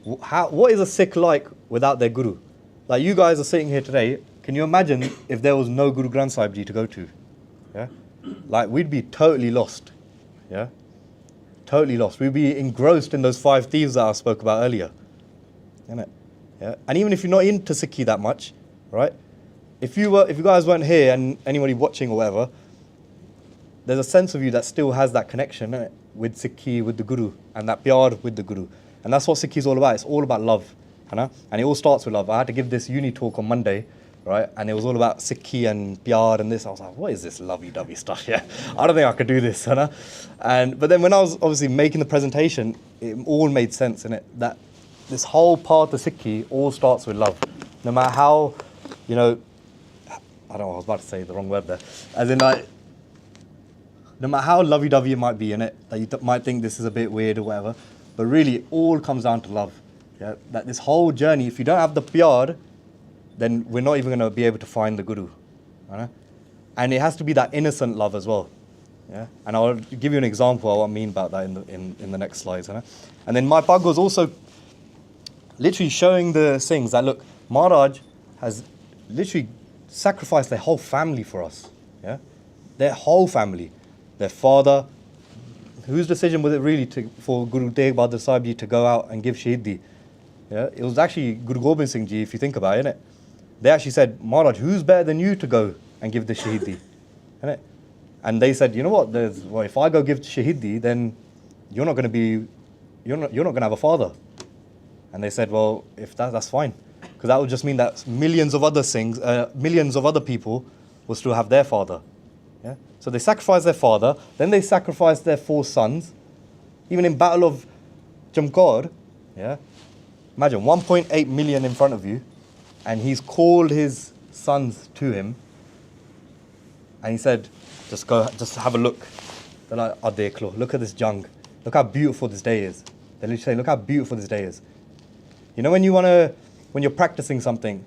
What is a Sikh like without their guru? Like you guys are sitting here today, can you imagine if there was no Guru Granth Sahib Ji to go to? Yeah? Like we'd be totally lost. Yeah? Totally lost. We'd be engrossed in those 5 thieves that I spoke about earlier. Isn't it? Yeah? And even if you're not into Sikhi that much, right? If you guys weren't here and anybody watching or whatever, there's a sense of you that still has that connection, isn't it? With Sikhi, with the Guru, and that pyar with the Guru. And that's what Sikhi is all about. It's all about love. And it all starts with love. I had to give this uni talk on Monday, right? And it was all about Sikhi and pyar and this. I was like, what is this lovey-dovey stuff? Yeah, I don't think I could do this. But then when I was obviously making the presentation, it all made sense, innit? That this whole path of Sikhi all starts with love. No matter how, I don't know, I was about to say the wrong word there. As in like, no matter how lovey-dovey it might be in it, that you might think this is a bit weird or whatever, but really it all comes down to love. Yeah? That this whole journey, if you don't have the pyar, then we're not even going to be able to find the Guru. Right? And it has to be that innocent love as well. Yeah? And I'll give you an example of what I mean about that in the next slides. Right? And then Mai Bhago was also literally showing the Singhs that, look, Maharaj has literally sacrificed their whole family for us. Yeah? Their whole family. Their father. Whose decision was it really for Guru Tegh Bahadur Sahib Ji to go out and give Shahidi? Yeah? It was actually Guru Gobind Singh Ji, if you think about it, innit? They actually said, Maharaj, who's better than you to go and give the Shahidi? Innit? And they said, you know what, if I go give Shahidi, then you're not going to have a father. And they said, well, if that's fine. Because that would just mean that millions of other people will still have their father. Yeah? So they sacrificed their father, then they sacrificed their 4 sons. Even in Battle of Chamkaur, yeah? Imagine 1.8 million in front of you, and he's called his sons to him, and he said, just have a look. They're like, "Ah, dekh, look at this jung. Look how beautiful this day is." They literally say, "Look how beautiful this day is." You know, when you're practicing something,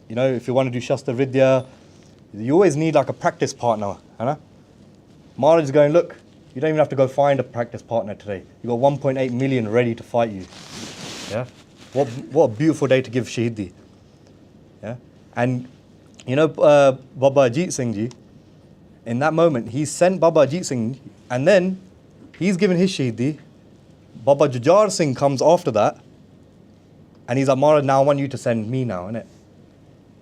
if you want to do Shastra Vidya, you always need like a practice partner. Maharaj is going, look, you don't even have to go find a practice partner today. You've got 1.8 million ready to fight you. Yeah? What a beautiful day to give Shahidi. Yeah? And, Baba Ajit Singh Ji, in that moment, he sent Baba Ajit Singh, and then he's given his Shahidi. Baba Jujar Singh comes after that, and he's like, Maharaj, now I want you to send me now, innit?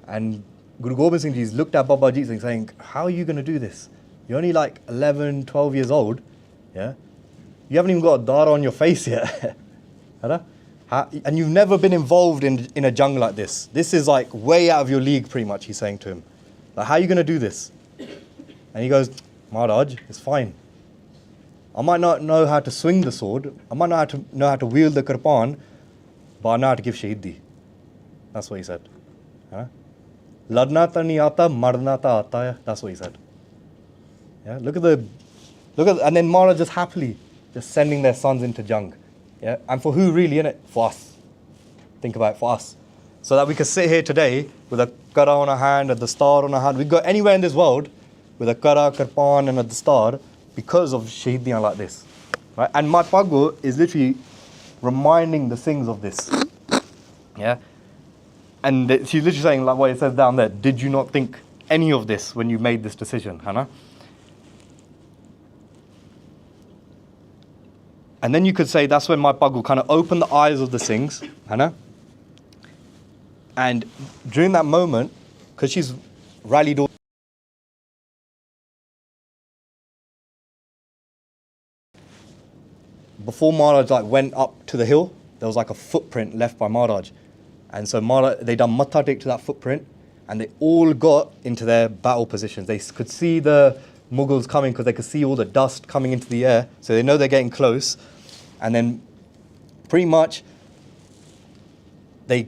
And Guru Gobind Singh Ji looked at Baba Ajit Singh saying, how are you going to do this? You're only like 11, 12 years old. Yeah? You haven't even got a dara on your face yet. And you've never been involved in a jung like this. This is like way out of your league, pretty much, he's saying to him. Like, how are you going to do this? And he goes, Maharaj, it's fine. I might not know how to swing the sword. I might not know how to wield the kirpan, but I know how to give Shahidi. That's what he said. Huh? Ladna ta nahi aata, marna ta aata hai. That's what he said. Yeah, look at, and then Maharaj just happily just sending their sons into jung. Yeah, and for who really, innit? For us. Think about it, for us. So that we could sit here today with a kara on our hand and the star on our hand. We go anywhere in this world with a kara, karpan and a dastar because of shahidiyan like this. Right? And Mai Bhago is literally reminding the Singhs of this. Yeah? And she's literally saying, like what it says down there, did you not think any of this when you made this decision, Hannah? And then you could say that's when Mai Bhago kind of opened the eyes of the Singhs, Hannah? And during that moment, because she's rallied all before Maharaj went up to the hill, there was like a footprint left by Maharaj. And so Maharaj, they done matha to that footprint and they all got into their battle positions. They could see the Mughals coming because they could see all the dust coming into the air. So they know they're getting close. And then pretty much they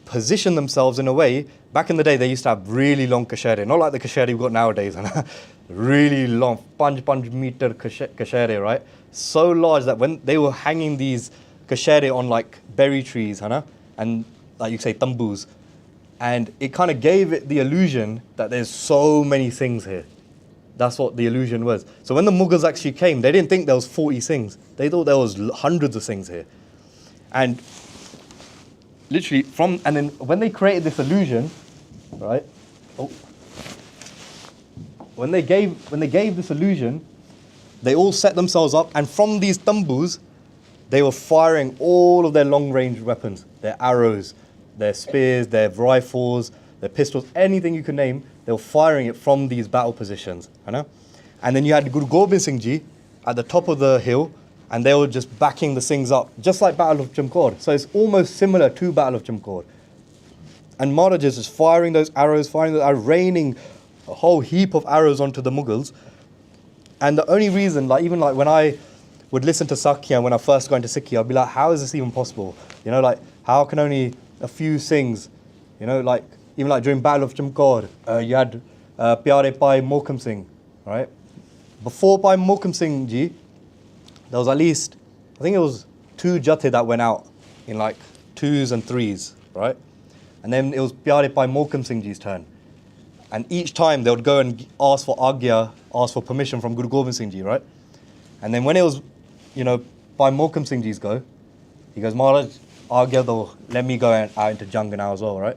position themselves in a way. Back in the day, they used to have really long kashere, not like the kashere we've got nowadays. Really long, 5 meter kashere, right? So large that when they were hanging these kashere on like berry trees, and like you say, tambus, and it kind of gave it the illusion that there's so many Singhs here. That's what the illusion was. So when the Mughals actually came, they didn't think there was 40 Singhs. They thought there was hundreds of Singhs here. And literally and then when they created this illusion, right? When they gave this illusion, they all set themselves up, and from these tambus, they were firing all of their long-range weapons, their arrows, their spears, their rifles, their pistols, anything you can name, they were firing it from these battle positions. And then you had Guru Gobind Singh Ji at the top of the hill, and they were just backing the Singhs up, just like Battle of Chamkaur. So it's almost similar to Battle of Chamkaur. And Maharaj is just firing those arrows, raining a whole heap of arrows onto the Mughals. And the only reason, even when I would listen to Sakya when I first got into Sikhi, I'd be like, how is this even possible? How can only a few Singhs, even during Battle of Chamkaur, you had Pyare Bhai Hukam Singh, right? Before Bhai Hukam Singh Ji, there was at least, I think it was 2 jathe that went out in 2s and 3s, right? And then it was Pyare Bhai Hukam Singh Ji's turn. And each time they would go and ask for agya, ask for permission from Guru Gobind Singh Ji, right? And then when it was, Bhai Hukam Singh Ji's go, he goes, Maharaj, agya though, let me go out into Jung now as well, right?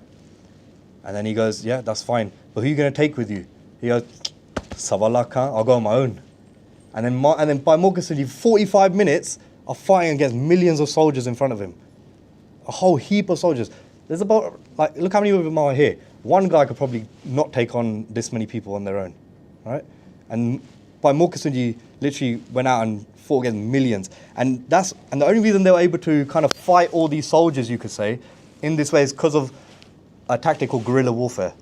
And then he goes, yeah, that's fine. But who are you going to take with you? He goes, Savala Khan, I'll go on my own. And then Bhai Hukam Singh Ji, 45 minutes of fighting against millions of soldiers in front of him. A whole heap of soldiers. There's about, look how many of them are here. One guy could probably not take on this many people on their own, right? And Bhai Hukam Singh Ji literally went out and fought against millions. And the only reason they were able to kind of fight all these soldiers, you could say, in this way is because of a tactic called guerrilla warfare.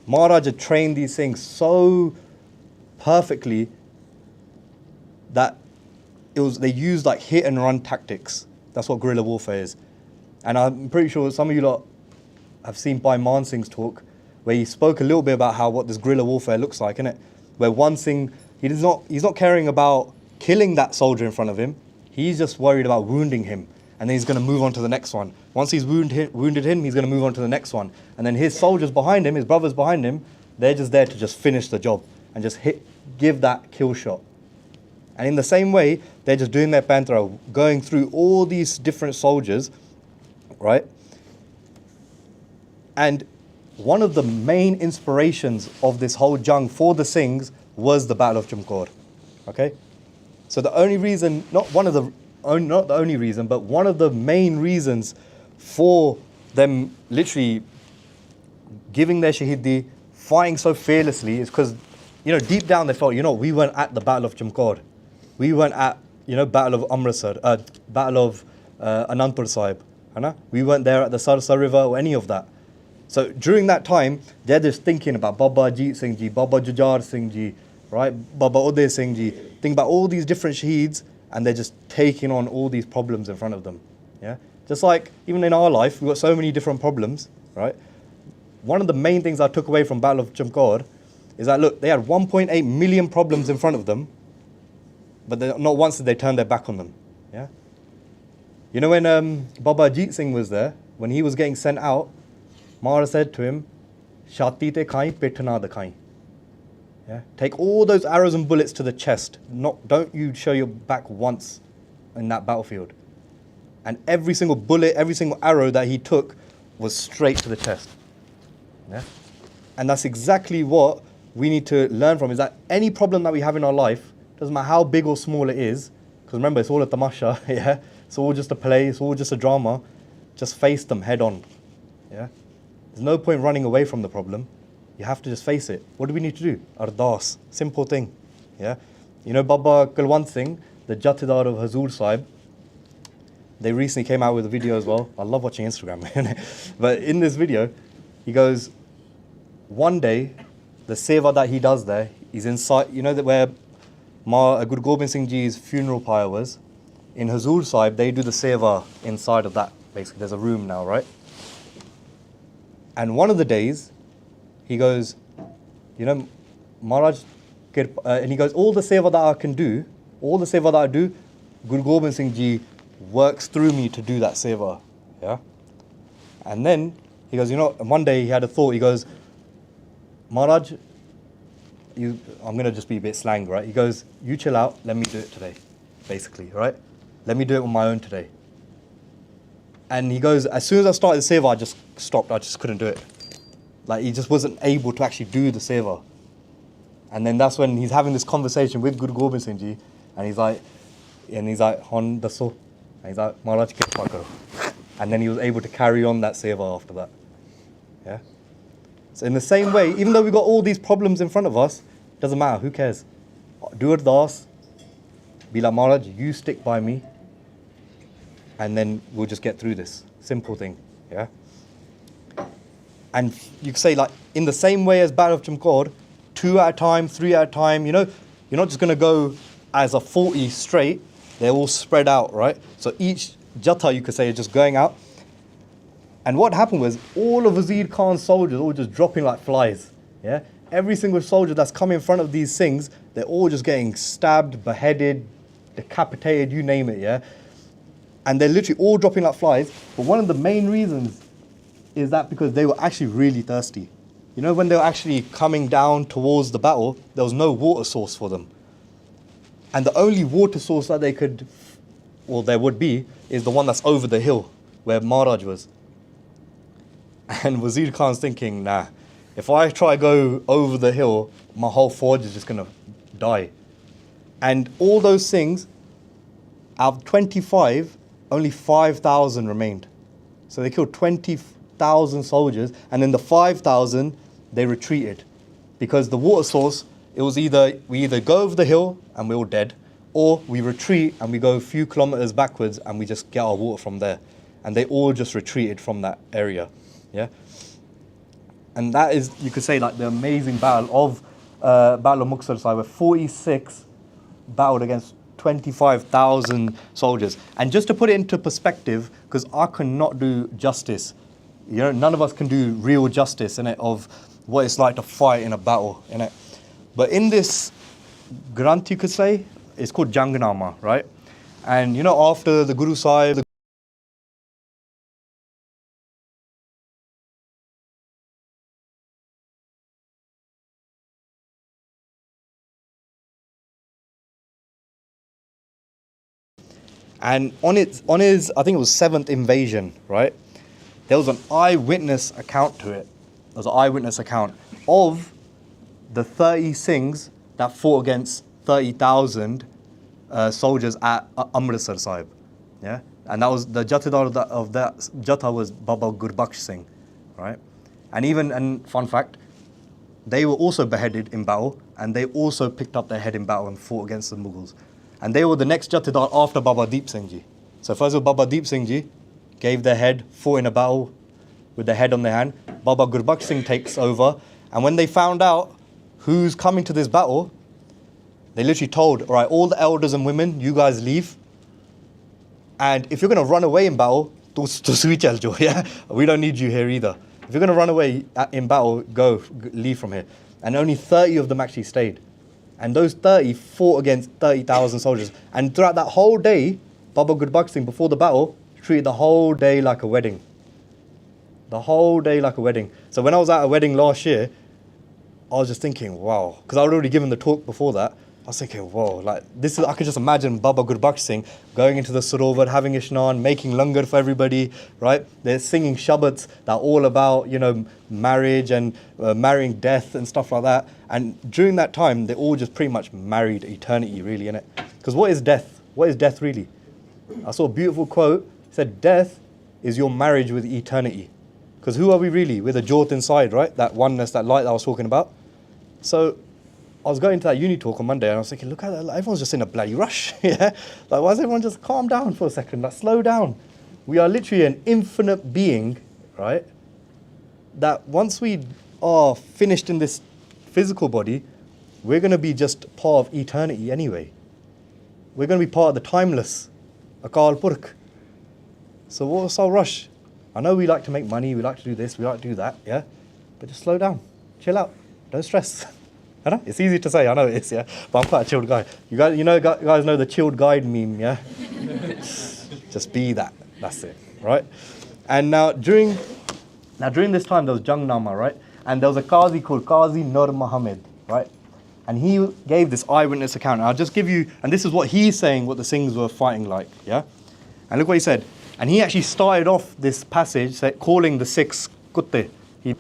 Maharaj had trained these things so perfectly that they used hit and run tactics. That's what guerrilla warfare is. And I'm pretty sure some of you lot have seen Bhai Man Singh's talk, where he spoke a little bit about what this guerrilla warfare looks like, innit? Where one Singh, he's not caring about killing that soldier in front of him. He's just worried about wounding him, and then he's going to move on to the next one. Once he's wounded him, he's going to move on to the next one. And then his soldiers behind him, his brothers behind him, they're just there to just finish the job and just give that kill shot. And in the same way, they're just doing their pantra, going through all these different soldiers, right? And one of the main inspirations of this whole jung for the Singhs was the Battle of Chamkaur. Okay? So the only reason, not the only reason, but one of the main reasons for them literally giving their shahidi, fighting so fearlessly is because, deep down they felt, we weren't at the Battle of Chamkaur. We weren't at, Battle of Amritsar, Battle of Anandpur Sahib. We weren't there at the Sarsa River or any of that. So during that time, they're just thinking about Baba Ajit Singh Ji, Baba Jujar Singh Ji, right? Baba Uday Singh Ji. Think about all these different shaheeds, and they're just taking on all these problems in front of them. Yeah, just like even in our life, we've got so many different problems, right? one of the main things I took away from Battle of Chamkaur is that, look, they had 1.8 million problems in front of them, but not once did they turn their back on them. Yeah. You know, when Baba Ajit Singh was there, when he was getting sent out, Maharaj said to him, "Shati te khai, pith na dikhai." Yeah. Take all those arrows and bullets to the chest. Don't you show your back once in that battlefield. And every single bullet, every single arrow that he took was straight to the chest. Yeah. And that's exactly what we need to learn from, is that any problem that we have in our life, doesn't matter how big or small it is, because remember, it's all a tamasha, yeah? It's all just a play, it's all just a drama. Just face them head on. Yeah? There's no point running away from the problem. You have to just face it. What do we need to do? Ardas. Simple thing. Yeah? You know, Baba Kulwant Singh, the Jatidar of Hazur Sahib, they recently came out with a video as well. I love watching Instagram. But in this video, he goes, one day, the seva that he does there, he's inside, you know, that where Guru Gobind Singh Ji's funeral pyre was, in Hazur Sahib, they do the seva inside of that. Basically, there's a room now, right? And one of the days, he goes, you know, Maharaj, and he goes, all the seva that I can do, all the seva that I do, Guru Gobind Singh Ji works through me to do that seva. Yeah? And then, he goes, you know, one day he had a thought, he goes, Maharaj, I'm going to just be a bit slang, right? He goes, you chill out, let me do it today, basically, right? Let me do it on my own today. And he goes, as soon as I started the seva, I just stopped, I just couldn't do it. Like, he just wasn't able to actually do the seva. And then that's when he's having this conversation with Guru Gobind Singh Ji, and he's like, Hon daso. And he's like, Maharaj kirpa karo. And then he was able to carry on that seva after that. Yeah? So in the same way, even though we've got all these problems in front of us, doesn't matter, who cares? Do ardas, be like, Maharaj, you stick by me, and then we'll just get through this. Simple thing, yeah? And you could say, like, in the same way as Battle of Chamkaur, 2 at a time, 3 at a time, you know, you're not just going to go as a 40 straight, they're all spread out, right? So each jatha, you could say, is just going out. And what happened was, all of Wazir Khan's soldiers all just dropping like flies, yeah? Every single soldier that's come in front of these things, they're all just getting stabbed, beheaded, decapitated, you name it, yeah? And they're literally all dropping like flies. But one of the main reasons is that because they were actually really thirsty. You know, when they were actually coming down towards the battle, there was no water source for them. And the only water source that they could, or there would be, is the one that's over the hill, where Maharaj was. And Wazir Khan's thinking, nah, if I try go over the hill, my whole forge is just going to die. And all those things, out of 25, only 5,000 remained. So they killed 20,000 soldiers, and then the 5,000, they retreated. Because the water source, it was either, we either go over the hill and we're all dead, or we retreat and we go a few kilometers backwards and we just get our water from there. And they all just retreated from that area. Yeah? And that is, you could say, like the amazing battle of Muktsar side, where 46 battled against 25,000 soldiers. And just to put it into perspective, because I cannot do justice, you know, none of us can do real justice in it of what it's like to fight in a battle in it. But in this Granth, you could say, it's called Jangnama, right? And you know, after the Guru Sahib, and on his, I think it was 7th invasion, right? There was an eyewitness account to it. There was an eyewitness account of the 30 Singhs that fought against 30,000 soldiers at Amritsar Sahib. Yeah? And that was the Jatidar of that Jatha was Baba Gurbaksh Singh, right? And fun fact, they were also beheaded in battle, and they also picked up their head in battle and fought against the Mughals. And they were the next Jatidar after Baba Deep Singh Ji. So first of all, Baba Deep Singh Ji gave their head, fought in a battle with their head on their hand. Baba Gurbaksh Singh takes over, and when they found out who's coming to this battle, they literally told, all right, all the elders and women, you guys leave. And if you're going to run away in battle, yeah? We don't need you here either. If you're going to run away in battle, leave from here. And only 30 of them actually stayed. And those 30 fought against 30,000 soldiers. And throughout that whole day, Baba Gurbakhsh Singh, before the battle, treated the whole day like a wedding. The whole day like a wedding. So when I was at a wedding last year, I was just thinking, wow. Because I had already given the talk before that. I was thinking, whoa, like this is, I could just imagine Baba Gurbakhsh Singh going into the Sarovar, having Ishnan, making langar for everybody, right? They're singing Shabads that are all about, you know, marriage and marrying death and stuff like that. And during that time, they all just pretty much married eternity, really, innit? Because what is death? What is death really? I saw a beautiful quote. It said, death is your marriage with eternity. Because who are we really? We're the jyot inside, right? That oneness, that light that I was talking about. So I was going to that uni talk on Monday and I was thinking, look at that, like, everyone's just in a bloody rush. Yeah? Like, why does everyone just calm down for a second? Like, slow down. We are literally an infinite being, right? That once we are finished in this physical body, we're going to be just part of eternity anyway. We're going to be part of the timeless, Akal Purkh. So what's our rush? I know we like to make money, we like to do this, we like to do that, yeah? But just slow down, chill out, don't stress. I know, it's easy to say, I know it is, yeah? But I'm quite a chilled guy. You guys know the chilled guide meme, yeah? Just be that, that's it, right? And now during this time, there was Jangnama, right? And there was a Qazi called Qazi Nur Muhammad, right? And he gave this eyewitness account. And I'll just give you, and this is what he's saying, what the Singhs were fighting like, yeah? And look what he said. And he actually started off this passage calling the Sikhs Kutte. He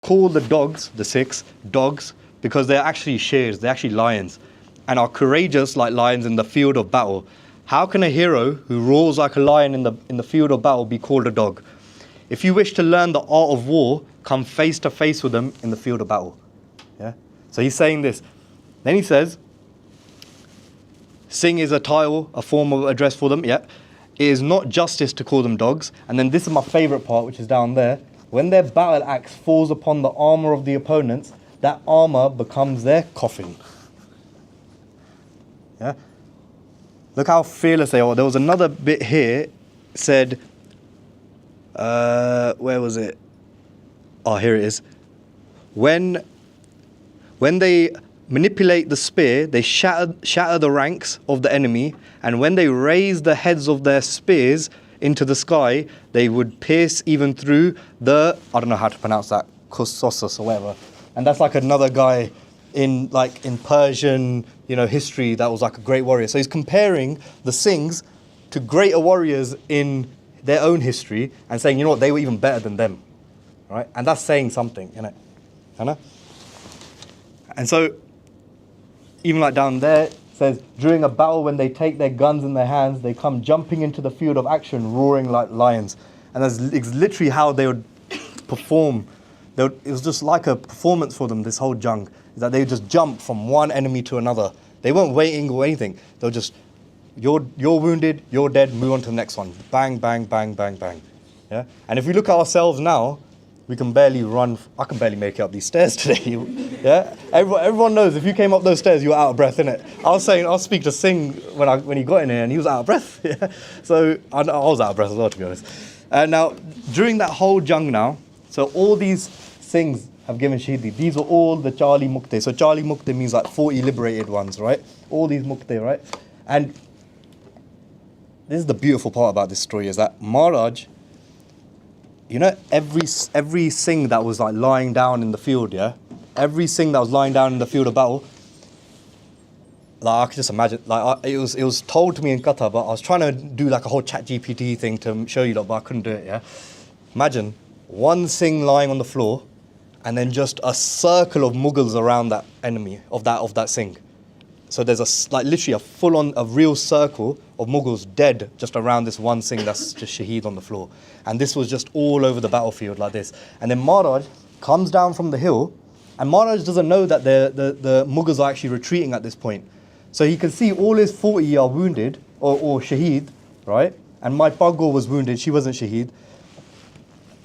called the dogs, the Sikhs, dogs, because they're actually shers, they're actually lions, and are courageous like lions in the field of battle. How can a hero who roars like a lion in the field of battle be called a dog? If you wish to learn the art of war, come face to face with them in the field of battle. Yeah. So he's saying this. Then he says, Singh is a title, a form of address for them, yeah. It is not justice to call them dogs. And then this is my favourite part, which is down there. When their battle axe falls upon the armour of the opponents, that armour becomes their coffin. Yeah. Look how fearless they are. There was another bit here, said, where was it? Oh, here it is. When they manipulate the spear, they shatter the ranks of the enemy, and when they raise the heads of their spears into the sky, they would pierce even through the, I don't know how to pronounce that, Kussosus or whatever. And that's like another guy in Persian, history that was like a great warrior. So he's comparing the Singhs to greater warriors in their own history and saying, you know what, they were even better than them, right? And that's saying something, innit? And so, even like down there, it says, during a battle when they take their guns in their hands, they come jumping into the field of action, roaring like lions. And that's literally how they would perform. It was just like a performance for them, this whole jung, is that they would just jump from one enemy to another. They weren't waiting or anything. They'll just, you're wounded, you're dead, move on to the next one. Bang, bang, bang, bang, bang. Yeah? And if we look at ourselves now, we can barely run. I can barely make it up these stairs today. Yeah, everyone knows if you came up those stairs, you were out of breath, innit? I'll speak to Singh when he got in here, and he was out of breath. Yeah, so I was out of breath as well, to be honest. Now during that whole jung now, so all these Singhs have given Shahidi. These are all the Charlie Mukte. So Charlie Mukte means like 40 liberated ones, right? All these Mukte, right? And this is the beautiful part about this story, is that Maharaj, every Singh that was like lying down in the field, yeah? Every Singh that was lying down in the field of battle, like I could just imagine, like it was told to me in Qatar, but I was trying to do like a whole ChatGPT thing to show you, but I couldn't do it, yeah? Imagine one Singh lying on the floor and then just a circle of Mughals around that enemy, of that Singh. So there's literally a real circle of Mughals dead just around this one Singh that's just Shaheed on the floor. And this was just all over the battlefield like this. And then Maharaj comes down from the hill, and Maharaj doesn't know that the Mughals are actually retreating at this point. So he can see all his 40 are wounded, or Shaheed, right? And Mai Bhago was wounded, she wasn't Shaheed.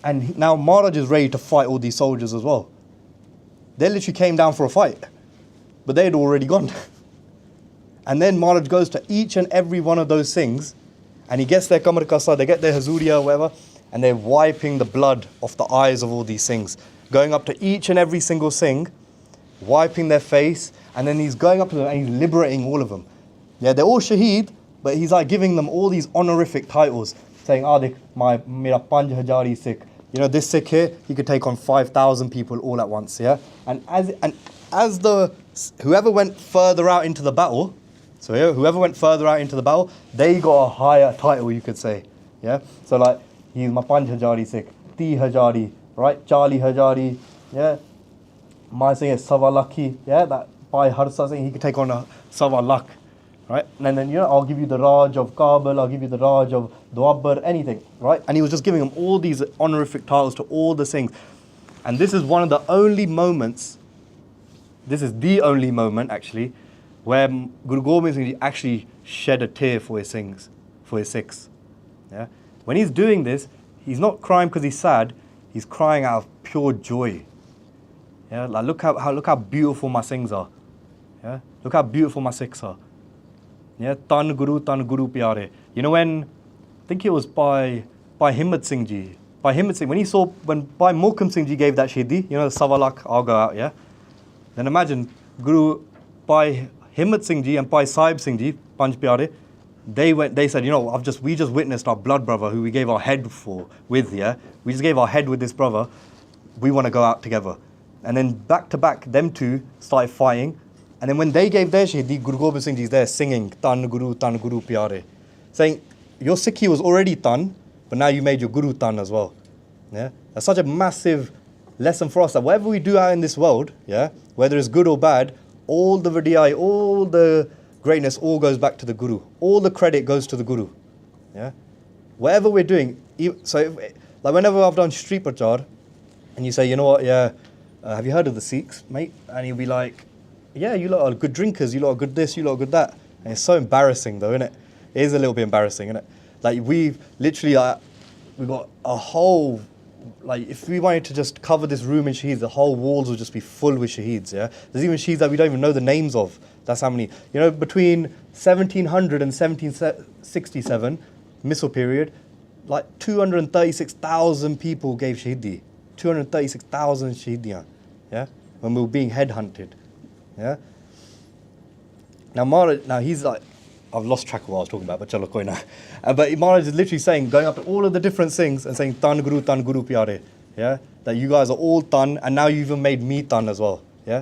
And now Maharaj is ready to fight all these soldiers as well. They literally came down for a fight, but they had already gone. And then Maharaj goes to each and every one of those things, and he gets their Kamar Kasa, they get their Hazuriya or whatever, and they're wiping the blood off the eyes of all these Singhs, going up to each and every single Singh, wiping their face, and then he's going up to them and he's liberating all of them. Yeah, they're all Shaheed, but he's like giving them all these honorific titles, saying, mera 5,000 Sikh. You know, this Sikh here, he could take on 5,000 people all at once, yeah? And as whoever went further out into the battle, so yeah, whoever went further out into the battle, they got a higher title, you could say, yeah? So like, he's my 5,000 Sikh, 30,000, right? 40,000, yeah? My Singh is Sawa Lakhi, yeah? That Bhai Khalsa Singh, he could take on a Sawa Lakh. Right? And then, you know, I'll give you the Raj of Kabul, I'll give you the Raj of Duabar, anything, right? And he was just giving them all these honorific titles to all the Singhs. And this is one of the only moments, this is the only moment actually, where Guru Gobind Singh Ji actually shed a tear for his Singhs, for his Sikhs. Yeah? When he's doing this, he's not crying because he's sad, he's crying out of pure joy. Yeah? Like look how beautiful my Singhs are. Yeah? Look how beautiful my Sikhs are. Yeah, Tan Guru Pyare. You know, when, I think it was by Himmat Singh Ji. By Himmat Singh, when Bhai Mukam Singh Ji gave that Shahidi, you know, the Sawa Lakh, I'll go out, yeah? Then imagine, by Himmat Singh Ji and by Sahib Singh Ji, Panj Pyare, they said, you know, we just witnessed our blood brother who we gave our head with, yeah? We just gave our head with this brother, we want to go out together. And then back to back, them two started fighting. And then when they gave their Shahidi, Guru Gobind Singh Ji is there singing, Tan Guru Pyare, saying, your Sikhi was already Tan, but now you made your Guru Tan as well. Yeah? That's such a massive lesson for us, that whatever we do out in this world, yeah, whether it's good or bad, all the Vidiyai, all the greatness, all goes back to the Guru. All the credit goes to the Guru. Yeah? Whatever we're doing, like whenever I've done street Parchar, and you say, you know what, yeah, have you heard of the Sikhs, mate? And he'll be like, yeah, you lot are good drinkers, you lot are good this, you lot are good that. And it's so embarrassing though, isn't it? It is a little bit embarrassing, isn't it? Like we've literally, we've got a whole, like if we wanted to just cover this room in Shaheeds, the whole walls would just be full with Shaheeds, yeah? There's even Shaheeds that we don't even know the names of. That's how many. You know, between 1700 and 1767, Missile period, like 236,000 people gave Shahidi. 236,000 Shahidiyan, yeah? When we were being headhunted. Yeah. Now Maharaj, he's like, I've lost track of what I was talking about, but chalo koi na. But Maharaj is literally saying, going up to all of the different things and saying, Tan Guru Pyare. Yeah. That you guys are all Tan, and now you've even made me Tan as well. Yeah.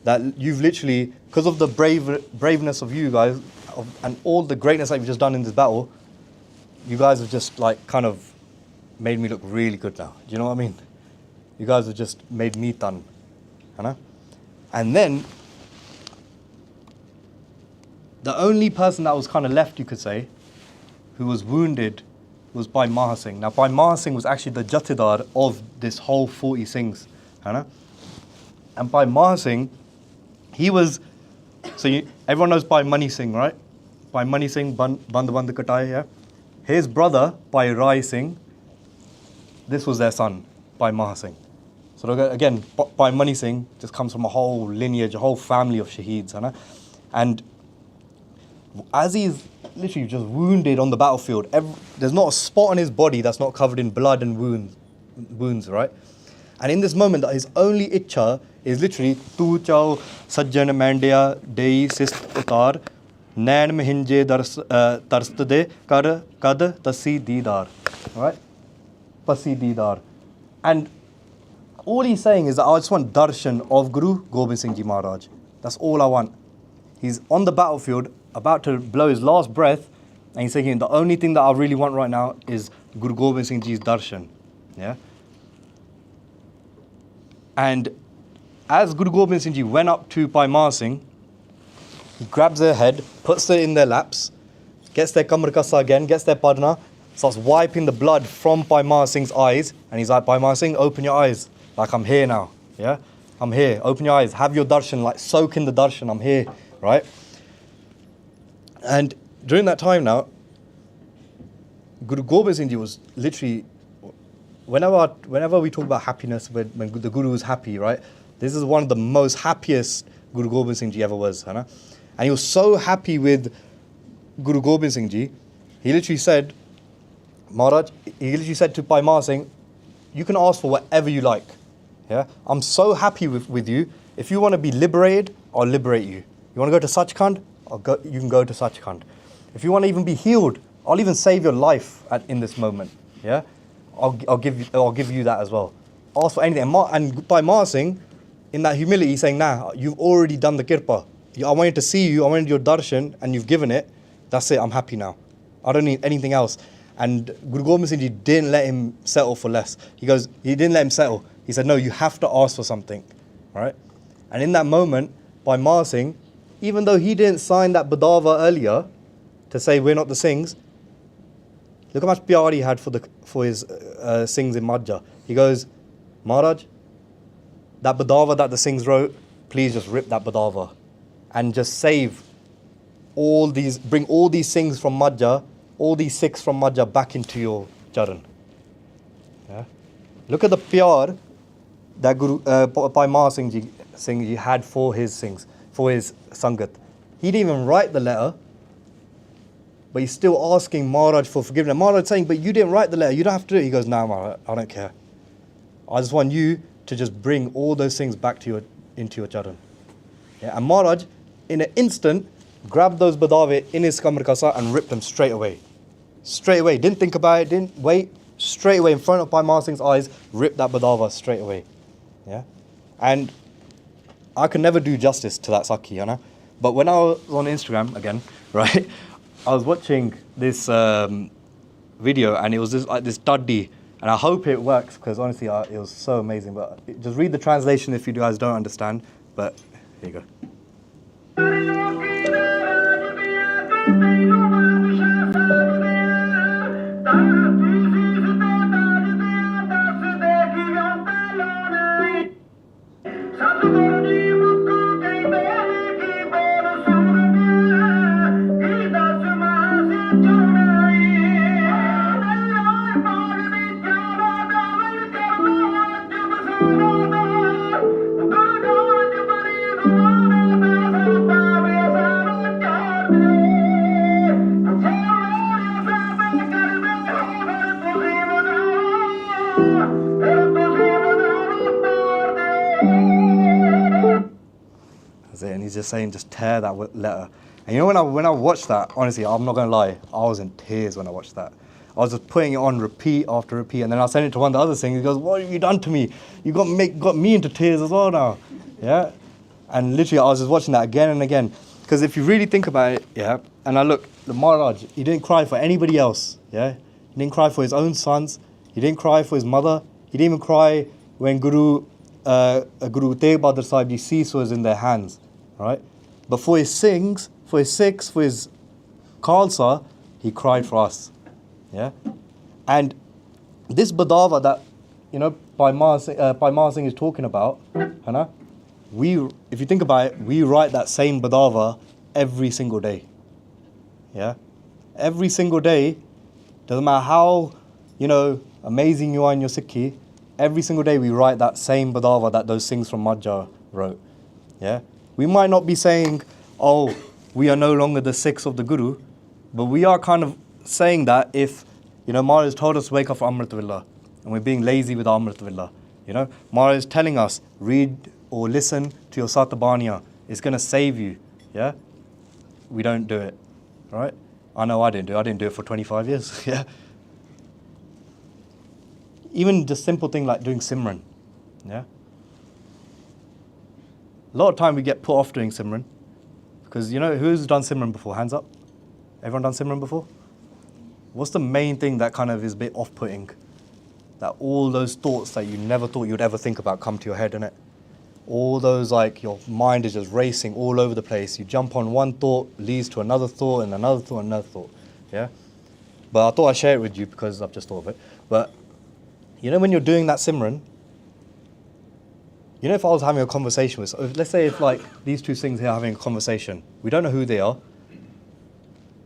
That you've literally, because of the braveness of you guys, and all the greatness that you've just done in this battle, you guys have just like kind of made me look really good now. Do you know what I mean? You guys have just made me Tan. And then, the only person that was kind of left, you could say, who was wounded was Bhai Maha Singh. Now, Bhai Maha Singh was actually the Jathedar of this whole 40 Singhs. And Bhai Maha Singh, he was, everyone knows Bhai Mani Singh, right? Bhai Mani Singh, Band Katai, yeah? His brother, Bhai Rai Singh, this was their son, Bhai Maha Singh. So again, Bhai Mani Singh just comes from a whole lineage, a whole family of Shaheeds. And as he's literally just wounded on the battlefield, there's not a spot on his body that's not covered in blood and wounds, right? And in this moment, his only itcha is literally, Tu chao sajjan mandya dei sist utar, nain mehinje tarst de kar kad tasi didar. Right? Pasi didar. And all he's saying is that I just want darshan of Guru Gobind Singh Ji Maharaj. That's all I want. He's on the battlefield, about to blow his last breath, and he's saying, the only thing that I really want right now is Guru Gobind Singh Ji's darshan. Yeah? And as Guru Gobind Singh Ji went up to Bhai Maha Singh, he grabs their head, puts it in their laps, gets their kamar kasa again, gets their padna, starts wiping the blood from Bhai Maha Singh's eyes, and he's like, Bhai Maha Singh, open your eyes. Like, I'm here now. Yeah? I'm here. Open your eyes. Have your darshan. Like, soak in the darshan. I'm here. Right? And during that time now, Guru Gobind Singh Ji was literally, whenever we talk about happiness, when the Guru was happy, right? This is one of the most happiest Guru Gobind Singh Ji ever was. And he was so happy with Guru Gobind Singh Ji, he literally said, Maharaj, he literally said to Bhai Ma Singh, you can ask for whatever you like. Yeah, I'm so happy with you. If you want to be liberated, I'll liberate you. You want to go to Sachkhand? You can go to Sachkhand. If you want to even be healed, I'll even save your life in this moment. Yeah, I'll give you that as well. Ask for anything. And Bhai Ma Singh, in that humility, saying, nah, you've already done the kirpa. I wanted to see you, I wanted your darshan, and you've given it. That's it, I'm happy now. I don't need anything else. And Guru Gobind Singh Ji didn't let him settle for less. He didn't let him settle. He said, no, you have to ask for something. Right? And in that moment, Bhai Ma Singh, even though he didn't sign that Badava earlier to say we're not the Singhs, look how much pyar he had for his Singhs in Majha. He goes, Maharaj, that Badava that the Singhs wrote, please just rip that Badava and just save bring all these Singhs from Majha, all these Sikhs from Majha back into your charan. Yeah? Look at the pyar that Bhai Ma Singh Ji had for his Singhs, for his Sangat. He didn't even write the letter, but he's still asking Maharaj for forgiveness. Maharaj saying, but you didn't write the letter, you don't have to do it. He goes, no, Maharaj, I don't care. I just want you to just bring all those things back into your charan. Yeah? And Maharaj, in an instant, grabbed those badave in his kamar kasa and ripped them straight away. Straight away. Didn't think about it, didn't wait. Straight away in front of Bhai Ma Singh's eyes, ripped that badava straight away. Yeah? And I could never do justice to that Sakhi, you know? But when I was on Instagram again, right, I was watching this video and it was this Daddi, and I hope it works because honestly it was so amazing. But just read the translation if you guys don't understand. But here you go. And he's just saying, just tear that letter. And you know, when I watched that, honestly, I'm not gonna lie, I was in tears when I watched that. I was just putting it on repeat after repeat, and then I sent it to one of the other things. He goes, "What have you done to me? You got me into tears as well now." Yeah, and literally, I was just watching that again and again. Because if you really think about it, yeah, and I look, the Maharaj, he didn't cry for anybody else. Yeah, he didn't cry for his own sons. He didn't cry for his mother. He didn't even cry when Guru Tegh Bahadur Sahib Ji's cease was in their hands. Right? But for his Singhs, for his Sikhs, for his Khalsa, he cried for us. Yeah? And this Badava that, you know, Bhai Ma Singh is talking about, you know, if you think about it, we write that same Badava every single day. Yeah? Every single day, doesn't matter how, you know, amazing you are in your Sikhi, every single day we write that same Badava that those Singhs from Majha wrote. Yeah? We might not be saying, oh, we are no longer the Sikhs of the Guru, but we are kind of saying that if, you know, Maharaj told us to wake up for Amrit Villa, and we're being lazy with Amrit Villa. You know, Maharaj is telling us, read or listen to your Satabaniya. It's going to save you. Yeah? We don't do it. Right? I know I didn't do it. I didn't do it for 25 years. Yeah? Even just simple thing like doing Simran. Yeah? A lot of time we get put off doing Simran because, you know, who's done Simran before? Hands up. Everyone done Simran before? What's the main thing that kind of is a bit off-putting? That all those thoughts that you never thought you'd ever think about come to your head, innit? All those, like, your mind is just racing all over the place. You jump on one thought, leads to another thought, and another thought, and another thought. Yeah? But I thought I'd share it with you because I've just thought of it. But, you know, when you're doing that Simran, you know, if I was having a conversation with, let's say if like these two Singhs here are having a conversation, we don't know who they are,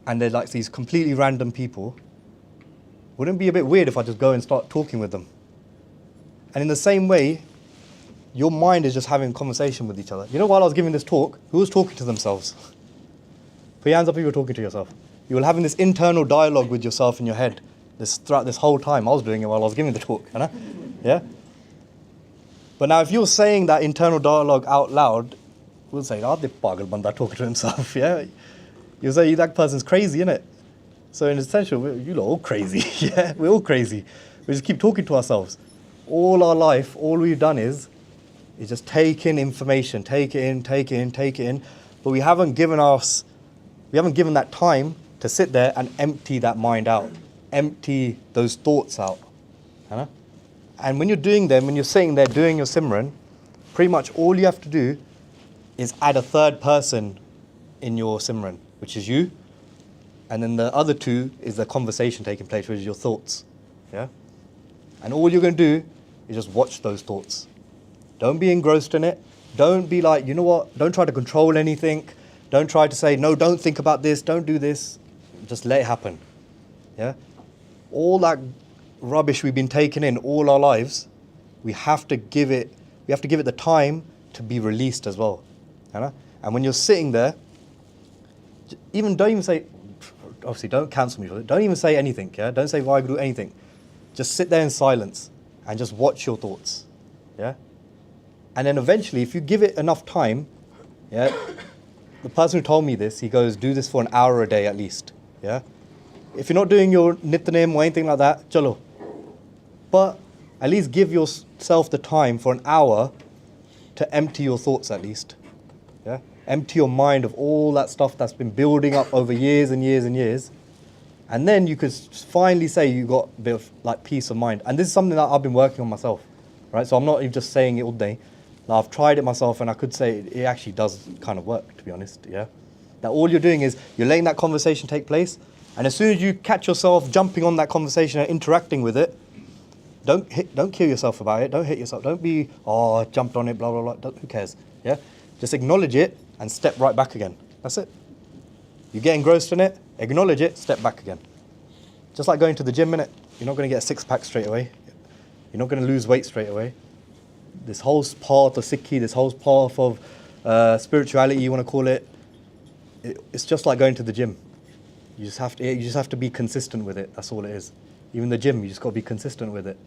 and they're like these completely random people, wouldn't it be a bit weird if I just go and start talking with them? And in the same way, your mind is just having a conversation with each other. You know, while I was giving this talk, who was talking to themselves? Put your hands up if you were talking to yourself. You were having this internal dialogue with yourself in your head. throughout this whole time. I was doing it while I was giving the talk, you know? Yeah? But now if you're saying that internal dialogue out loud, we'll say, "Ah, the pagal banda talking to himself," yeah? You'll say, "That person's crazy, innit?" So in essential, you're all crazy, yeah? We're all crazy. We just keep talking to ourselves. All our life, all we've done is just take in information, take it in, but we haven't given that time to sit there and empty that mind out, empty those thoughts out. You know? And when you're doing them, when you're sitting there doing your Simran, pretty much all you have to do is add a third person in your Simran, which is you, and then the other two is the conversation taking place, which is your thoughts. Yeah? And all you're going to do is just watch those thoughts. Don't be engrossed in it. Don't be like, you know what, don't try to control anything. Don't try to say, no, don't think about this, don't do this. Just let it happen. Yeah? All that rubbish we've been taking in all our lives, we have to give it the time to be released as well. You know? And when you're sitting there, don't even say, obviously don't cancel me for it, don't even say anything, yeah? Don't say WhyGuru anything. Just sit there in silence and just watch your thoughts. Yeah? And then eventually, if you give it enough time, yeah, the person who told me this, he goes, do this for an hour a day at least. Yeah? If you're not doing your Nitnem or anything like that, chalo. But at least give yourself the time for an hour to empty your thoughts at least. Yeah? Empty your mind of all that stuff that's been building up over years and years and years. And then you could finally say you got a bit of like peace of mind. And this is something that I've been working on myself. Right? So I'm not even just saying it all day. Now, I've tried it myself and I could say it actually does kind of work, to be honest. Yeah? That all you're doing is you're letting that conversation take place, and as soon as you catch yourself jumping on that conversation and interacting with it, don't kill yourself about it. Don't hit yourself. Don't be, oh, I jumped on it, blah, blah, blah. Who cares? Yeah? Just acknowledge it and step right back again. That's it. You get engrossed in it, acknowledge it, step back again. Just like going to the gym, innit? You're not going to get a six-pack straight away. You're not going to lose weight straight away. This whole path of Sikhi, this whole path of spirituality, you want to call it, it's just like going to the gym. You just have to be consistent with it. That's all it is. Even the gym, you just got to be consistent with it.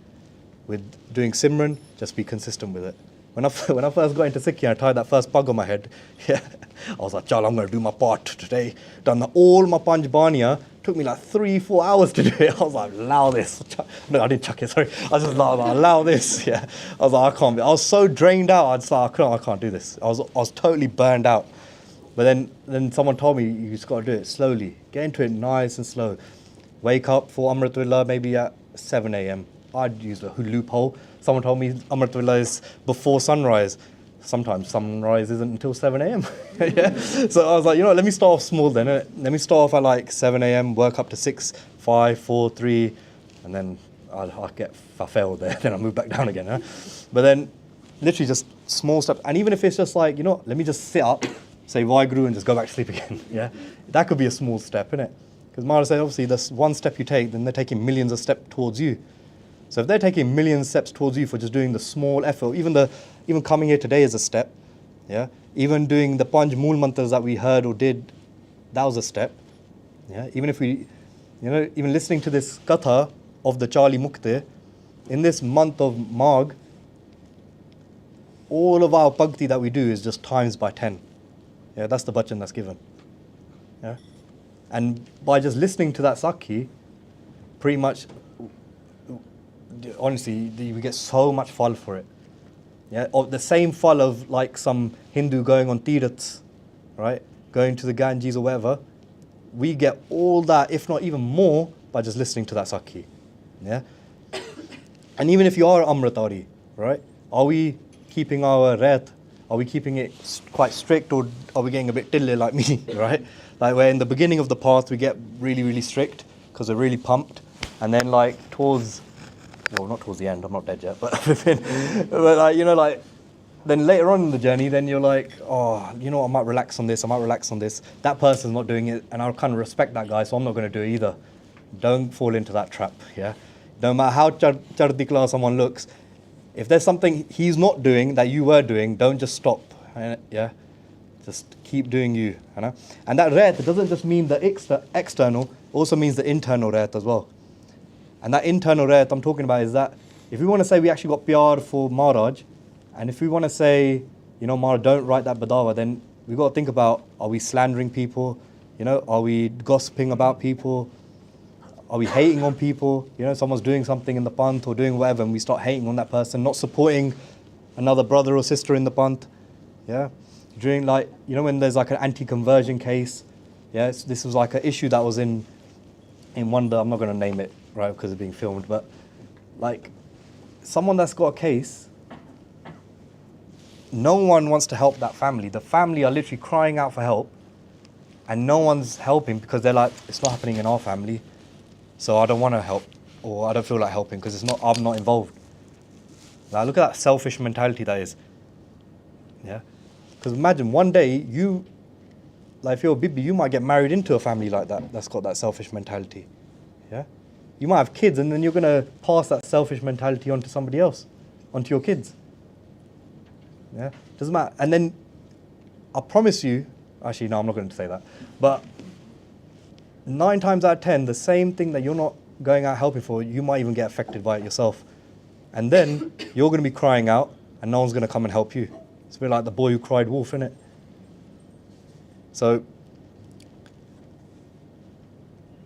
With doing Simran, just be consistent with it. When I first got into Sikhi, I tied that first pug on my head. Yeah, I was like, "Chal, I'm going to do my part today." Done all my Panj Baniya. Took me like 3-4 hours to do it. I was like, "Allow this." No, I didn't chuck it. Sorry, I was just like, "Allow this." Yeah, I was like, "I can't." I was so drained out. I was like, "I can't do this." I was totally burned out. But then someone told me, "You just got to do it slowly. Get into it nice and slow. Wake up for Amritullah maybe at 7 a.m. I'd use a loophole. Someone told me Amritullah is before sunrise. Sometimes sunrise isn't until 7 a.m. Yeah? So I was like, you know what, let me start off small then. Let me start off at like 7 a.m., work up to 6, 5, 4, 3, and then I failed there, then I move back down again. Huh? But then literally just small steps. And even if it's just like, you know, let me just sit up, say WhyGuru and just go back to sleep again. Yeah, that could be a small step, innit? Because Mara said, obviously, that's one step you take, then they're taking millions of steps towards you. So if they're taking millions of steps towards you for just doing the small effort, even coming here today is a step, yeah. Even doing the Panj Mool Mantras that we heard or did, that was a step, yeah. Even if we, even listening to this katha of the Charlie Mukte, in this month of Magh, all of our bhakti that we do is just times by 10. Yeah, that's the bhajan that's given. Yeah. And by just listening to that Sakhi, pretty much, honestly, we get so much fal for it. Yeah, or the same fal of like some Hindu going on tirths, right? Going to the Ganges or whatever. We get all that, if not even more, by just listening to that Sakhi. Yeah. And even if you are Amritari, right? Are we keeping our ret? Are we keeping it quite strict, or are we getting a bit tille like me, right? Like where in the beginning of the path we get really, really strict because we're really pumped, and then like not towards the end, I'm not dead yet, but like, then later on in the journey, then you're like, oh, you know what, I might relax on this. That person's not doing it, and I kind of respect that guy, so I'm not going to do it either. Don't fall into that trap, yeah? No matter how chardikla someone looks, if there's something he's not doing that you were doing, don't just stop, yeah? Just keep doing you, you know? And that ret doesn't just mean the external, also means the internal ret as well. And that internal rayat I'm talking about is that if we want to say we actually got pyar for Maharaj, and if we want to say, you know, Maharaj, don't write that badawa, then we've got to think about, are we slandering people? You know, are we gossiping about people? Are we hating on people? You know, someone's doing something in the panth or doing whatever, and we start hating on that person, not supporting another brother or sister in the panth. Yeah, during, like, you know, when there's like an anti-conversion case. Yeah, this was like an issue that was in one. I'm not going to name it, right, because it's being filmed, but like someone that's got a case, no one wants to help that family. The family are literally crying out for help, and no one's helping because they're like, it's not happening in our family, so I don't want to help, or I don't feel like helping because I'm not involved. Now look at that selfish mentality that is. Yeah, because imagine one day you, like if you're a bibi, you might get married into a family like that, that's got that selfish mentality. Yeah, you might have kids, and then you're going to pass that selfish mentality on to somebody else, onto your kids. Yeah, doesn't matter. And then I promise you, actually no, I'm not going to say that, but 9 times out of 10, the same thing that you're not going out helping for, you might even get affected by it yourself. And then you're going to be crying out, and no one's going to come and help you. It's a bit like the boy who cried wolf, isn't it? So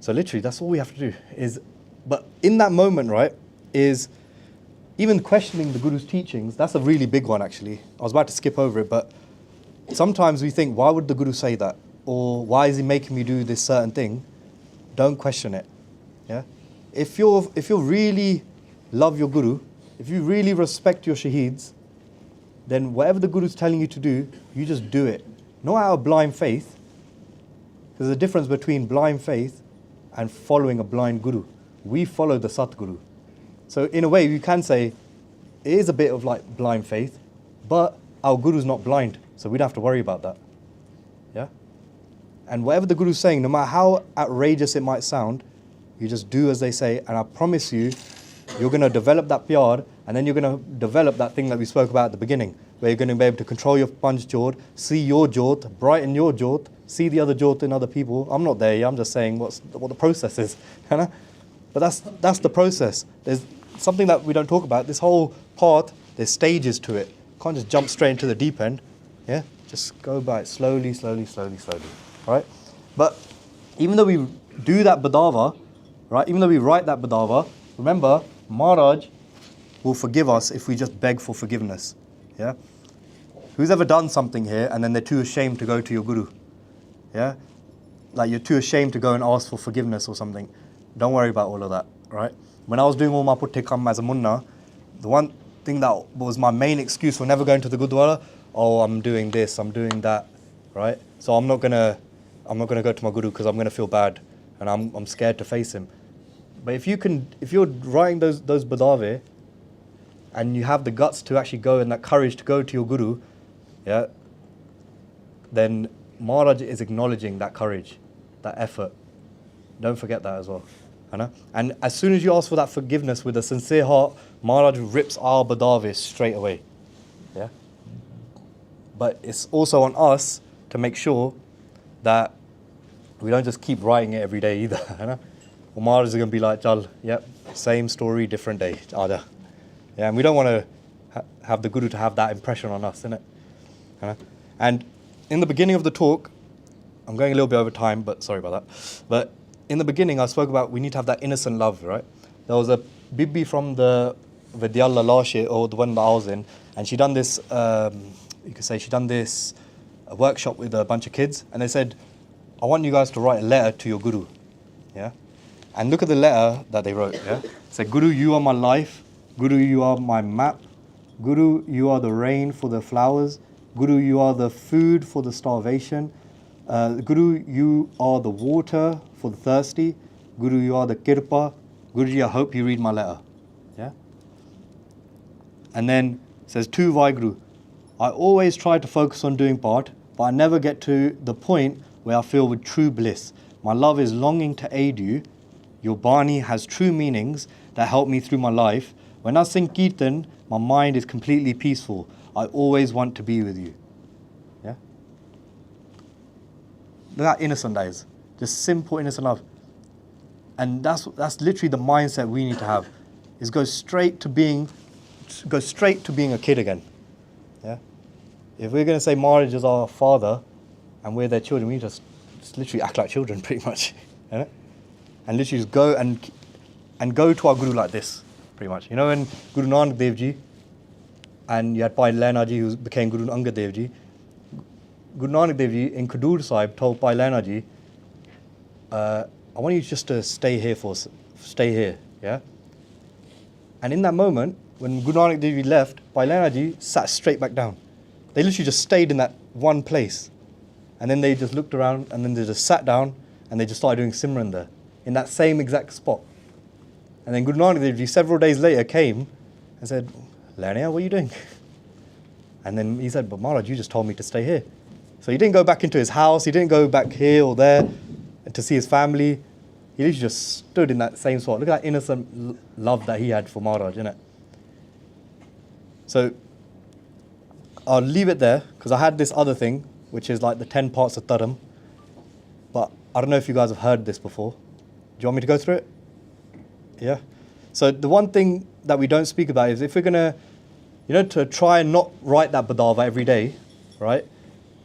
literally, that's all we have to do is, but in that moment, right, is even questioning the Guru's teachings. That's a really big one, actually. I was about to skip over it, but sometimes we think, why would the Guru say that? Or why is he making me do this certain thing? Don't question it. Yeah? If you really love your Guru, if you really respect your Shaheeds, then whatever the Guru's telling you to do, you just do it. Not out of blind faith. There's a difference between blind faith and following a blind Guru. We follow the Satguru. So in a way, you can say it is a bit of like blind faith, but our Guru's not blind, so we don't have to worry about that. Yeah? And whatever the Guru's saying, no matter how outrageous it might sound, you just do as they say, and I promise you, you're going to develop that pyar, and then you're going to develop that thing that we spoke about at the beginning, where you're going to be able to control your panch jot, see your jot, brighten your jot, see the other jot in other people. I'm not there yet, I'm just saying what the process is. You know? But that's the process. There's something that we don't talk about. This whole path, there's stages to it. You can't just jump straight into the deep end. Yeah? Just go by it slowly, slowly, slowly, slowly. Right? But even though we do that badava, right? Even though we write that badava, remember, Maharaj will forgive us if we just beg for forgiveness. Yeah? Who's ever done something here and then they're too ashamed to go to your Guru? Yeah? Like you're too ashamed to go and ask for forgiveness or something. Don't worry about all of that, right? When I was doing all my puttikam as a munna, the one thing that was my main excuse for never going to the Gurdwara, oh, I'm doing this, I'm doing that, right? So I'm not gonna go to my Guru because I'm gonna feel bad and I'm scared to face him. But if you're writing those badave and you have the guts to actually go and that courage to go to your Guru, yeah, then Maharaj is acknowledging that courage, that effort. Don't forget that as well. And as soon as you ask for that forgiveness with a sincere heart, Maharaj rips our badave straight away. Yeah? But it's also on us to make sure that we don't just keep writing it every day either. Or Maharaj is going to be like, Chal, yep, same story, different day. Yeah, and we don't want to have the Guru to have that impression on us, innit? And in the beginning of the talk, I'm going a little bit over time, but sorry about that. But in the beginning, I spoke about we need to have that innocent love, right? There was a Bibi from the Vidyalaya last year, or the one that I was in, and she done this, you could say she done this workshop with a bunch of kids, and they said, I want you guys to write a letter to your Guru. Yeah? And look at the letter that they wrote. Yeah? It said, Guru, you are my life. Guru, you are my map. Guru, you are the rain for the flowers. Guru, you are the food for the starvation. Guru, you are the water for the thirsty. Guru, you are the kirpa. Guruji, I hope you read my letter. Yeah? And then it says, to WhyGuru, I always try to focus on doing part, but I never get to the point where I feel with true bliss. My love is longing to aid you. Your Bani has true meanings that help me through my life. When I sing Kirtan, my mind is completely peaceful. I always want to be with you. Yeah? Look how innocent that is. Just simple, innocent love. And that's literally the mindset we need to have, is go straight to being a kid again. Yeah. If we're going to say Maharaj is our father and we're their children, we need to just literally act like children pretty much. Yeah? And literally just go and go to our Guru like this, pretty much. You know, when Guru Nanak Dev Ji, and you had Bhai Lehna Ji who became Guru Angad Dev Ji, Guru Nanak Dev Ji in Khadur Sahib told Bhai Lehna Ji, I want you just to stay here, yeah? And in that moment, when Guru Nanak Dev Ji left, Bhai Lehna Ji sat straight back down. They literally just stayed in that one place. And then they just looked around, and then they just sat down, and they just started doing Simran there, in that same exact spot. And then Guru Nanak Dev Ji several days later came and said, Lehna, what are you doing? And then he said, but Maharaj, you just told me to stay here. So he didn't go back into his house, he didn't go back here or there to see his family. He literally just stood in that same spot. Look at that innocent love that he had for Maharaj, innit? So I'll leave it there, because I had this other thing, which is like the 10 parts of Dharam. But I don't know if you guys have heard this before. Do you want me to go through it? Yeah. So the one thing that we don't speak about is if we're going to, to try and not write that Badava every day, right?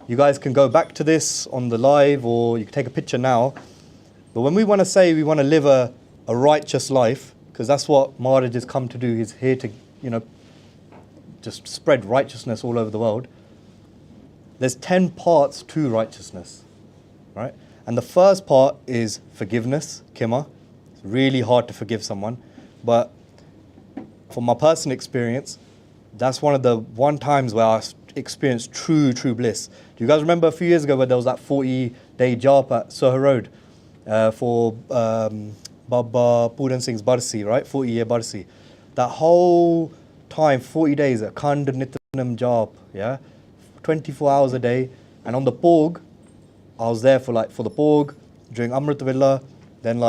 You guys can go back to this on the live, or you can take a picture now. But when we want to say we want to live a righteous life, because that's what Maharaj has come to do, he's here to, just spread righteousness all over the world. There's 10 parts to righteousness, right? And the first part is forgiveness, kima. It's really hard to forgive someone. But from my personal experience, that's one of the times where I experienced true bliss. Do you guys remember a few years ago where there was that 40-day jap at Sohar Road for Baba Puran Singh's Barsi, right? 40-year Barsi. That whole time, 40 days, a Khand Nitnem jap, yeah? 24 hours a day. And on the Pog, I was there for the Pog, during Amrit Villa. Then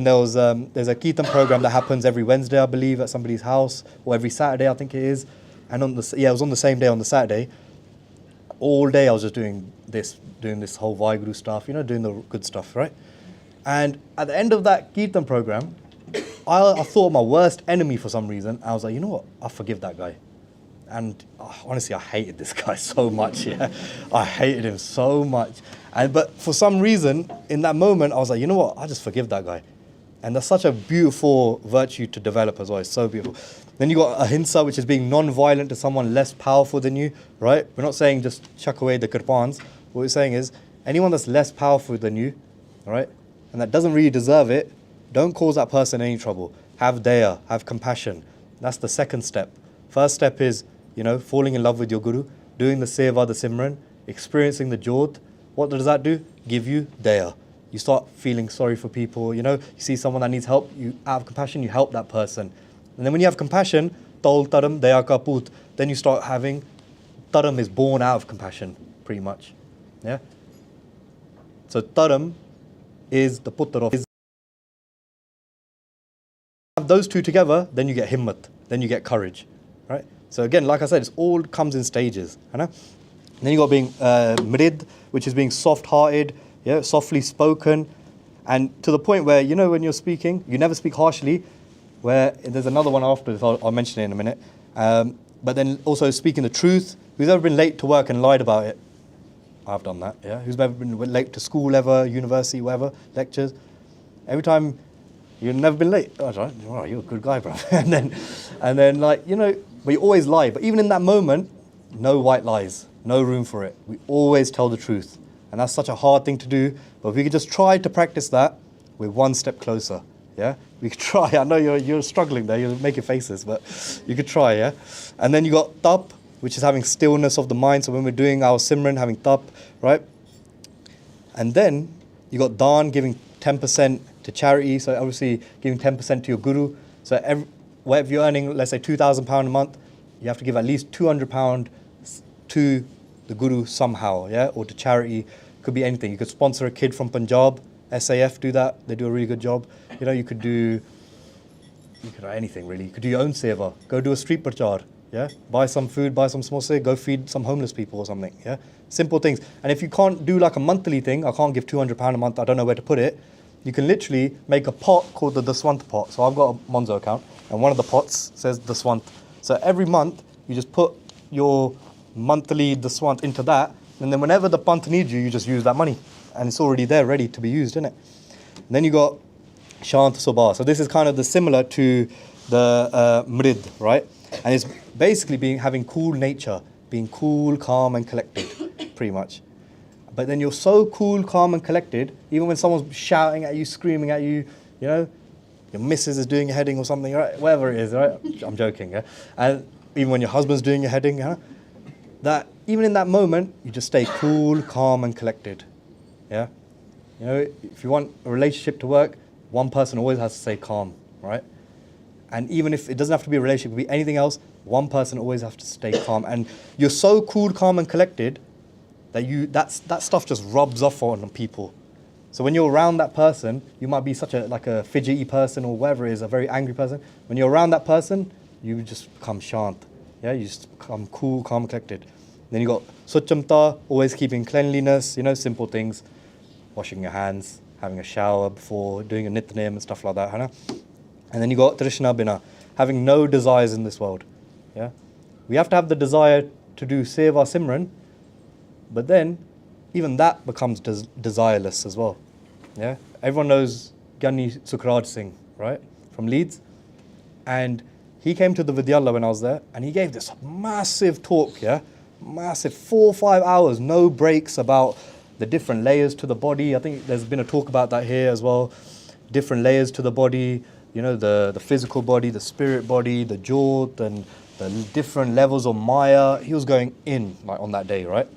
there's a Kirtan program that happens every Wednesday, I believe, at somebody's house, or every Saturday, I think it is. And it was on the same day, on the Saturday. All day I was just doing this whole WhyGuru stuff, doing the good stuff, right? And at the end of that Kirtan program, I thought my worst enemy for some reason. I was like, you know what? I forgive that guy. And honestly, I hated this guy so much, yeah. I hated him so much. But for some reason, in that moment, I was like, you know what? I just forgive that guy. And that's such a beautiful virtue to develop as well. It's so beautiful. Then you got ahimsa, which is being non-violent to someone less powerful than you, right? We're not saying just chuck away the kirpans. What we're saying is, anyone that's less powerful than you, right, and that doesn't really deserve it, don't cause that person any trouble. Have daya, have compassion. That's the second step. First step is, falling in love with your Guru, doing the seva, the simran, experiencing the jyot. What does that do? Give you daya. You start feeling sorry for people, you see someone that needs help, you out of compassion, you help that person. And then when you have compassion, tol taram daya ka put, then you start having, taram is born out of compassion, pretty much. Yeah? So taram is the putra of his. Have those two together, then you get himmat, then you get courage, right? So again, like I said, it all comes in stages. And then you got being mrid, which is being soft-hearted, yeah, softly spoken, and to the point where, when you're speaking, you never speak harshly, where there's another one after this, I'll mention it in a minute. But then also speaking the truth. Who's ever been late to work and lied about it? I've done that, yeah. Who's ever been late to school ever, university, whatever, lectures? Every time, you've never been late. Oh, right. Oh, you're a good guy, bro. and then but you always lie. But even in that moment, no white lies, no room for it. We always tell the truth. And that's such a hard thing to do. But if we could just try to practice that, we're one step closer. Yeah? We could try. I know you're struggling there. You're making faces, but you could try, yeah? And then you got tap, which is having stillness of the mind. So when we're doing our simran, having tap, right? And then you got dan, giving 10% to charity. So obviously giving 10% to your guru. So whatever you're earning, let's say £2,000 a month, you have to give at least £200 to the guru somehow, yeah? Or to charity. Could be anything. You could sponsor a kid from Punjab. SAF do that. They do a really good job. You could do anything really. You could do your own seva. Go do a street parchar, yeah? Buy some food, buy some samosa, go feed some homeless people or something, yeah? Simple things. And if you can't do like a monthly thing, I can't give £200 a month, I don't know where to put it. you can literally make a pot called the Daswant pot. So I've got a Monzo account, and one of the pots says Daswant. So every month, you just put your monthly Daswant into that, and then whenever the Panth needs you, you just use that money. And it's already there, ready to be used, isn't it? And then you got Shant Sobha. So this is kind of the similar to the Mrid, right? And it's basically having cool nature, being cool, calm, and collected, pretty much. But then you're so cool, calm, and collected, even when someone's shouting at you, screaming at you, you know, your missus is doing your heading or something, right? Whatever it is, right? I'm joking, yeah? And even when your husband's doing your heading, yeah? That even in that moment, you just stay cool, calm, and collected, yeah? You know, if you want a relationship to work, one person always has to stay calm, right? And even if it doesn't have to be a relationship, it could be anything else, one person always has to stay calm. And you're so cool, calm, and collected that that stuff just rubs off on people. So when you're around that person, you might be such a fidgety person or whatever it is, a very angry person. When you're around that person, you just become shant. Yeah, you just become cool, calm, and collected. Then you got suchamta, always keeping cleanliness, you know, simple things, washing your hands, having a shower before doing a Nitnem and stuff like that. Right? And then you got Trishna Bina, having no desires in this world. Yeah, we have to have the desire to do Seva Simran, but then even that becomes desireless as well. Yeah, everyone knows Gyani Sukhraj Singh, right, from Leeds, and he came to the Vidyalaya when I was there, and he gave this massive talk, yeah, massive 4 or 5 hours, no breaks, about the different layers to the body. I think there's been a talk about that here as well. Different layers to the body, you know, the physical body, the spirit body, the jyot, and the different levels of Maya. He was going in like on that day, right?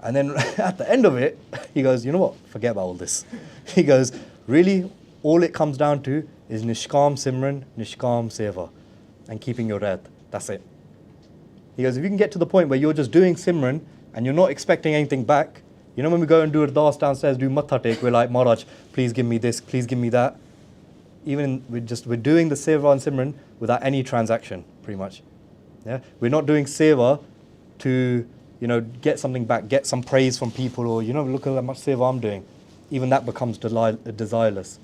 And then at the end of it, he goes, you know what, forget about all this. He goes, really, all it comes down to is Nishkam Simran, Nishkam Seva, and keeping your red. That's it. He goes, if you can get to the point where you're just doing Simran and you're not expecting anything back, you know, when we go and do Ardas downstairs, do Matha Tek, we're like, Maharaj, please give me this, please give me that. Even we're doing the Seva and Simran without any transaction, pretty much. Yeah, we're not doing Seva to, you know, get something back, get some praise from people, or, you know, look at how much Seva I'm doing. Even that becomes desireless.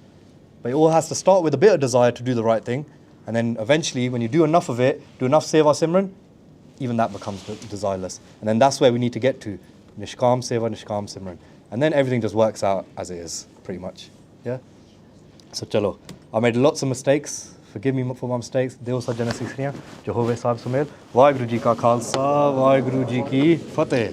But it all has to start with a bit of desire to do the right thing, and then eventually, when you do enough of it, do enough Seva Simran, even that becomes desireless. And then that's where we need to get to. Nishkam Seva, Nishkam Simran. And then everything just works out as it is, pretty much. Yeah? So chalo. I made lots of mistakes. Forgive me for my mistakes. Deo sajjana sikhriyan. Jo hove sahib sumel. WhyGuru ji ka Khalsa, WhyGuru ji ki Fateh.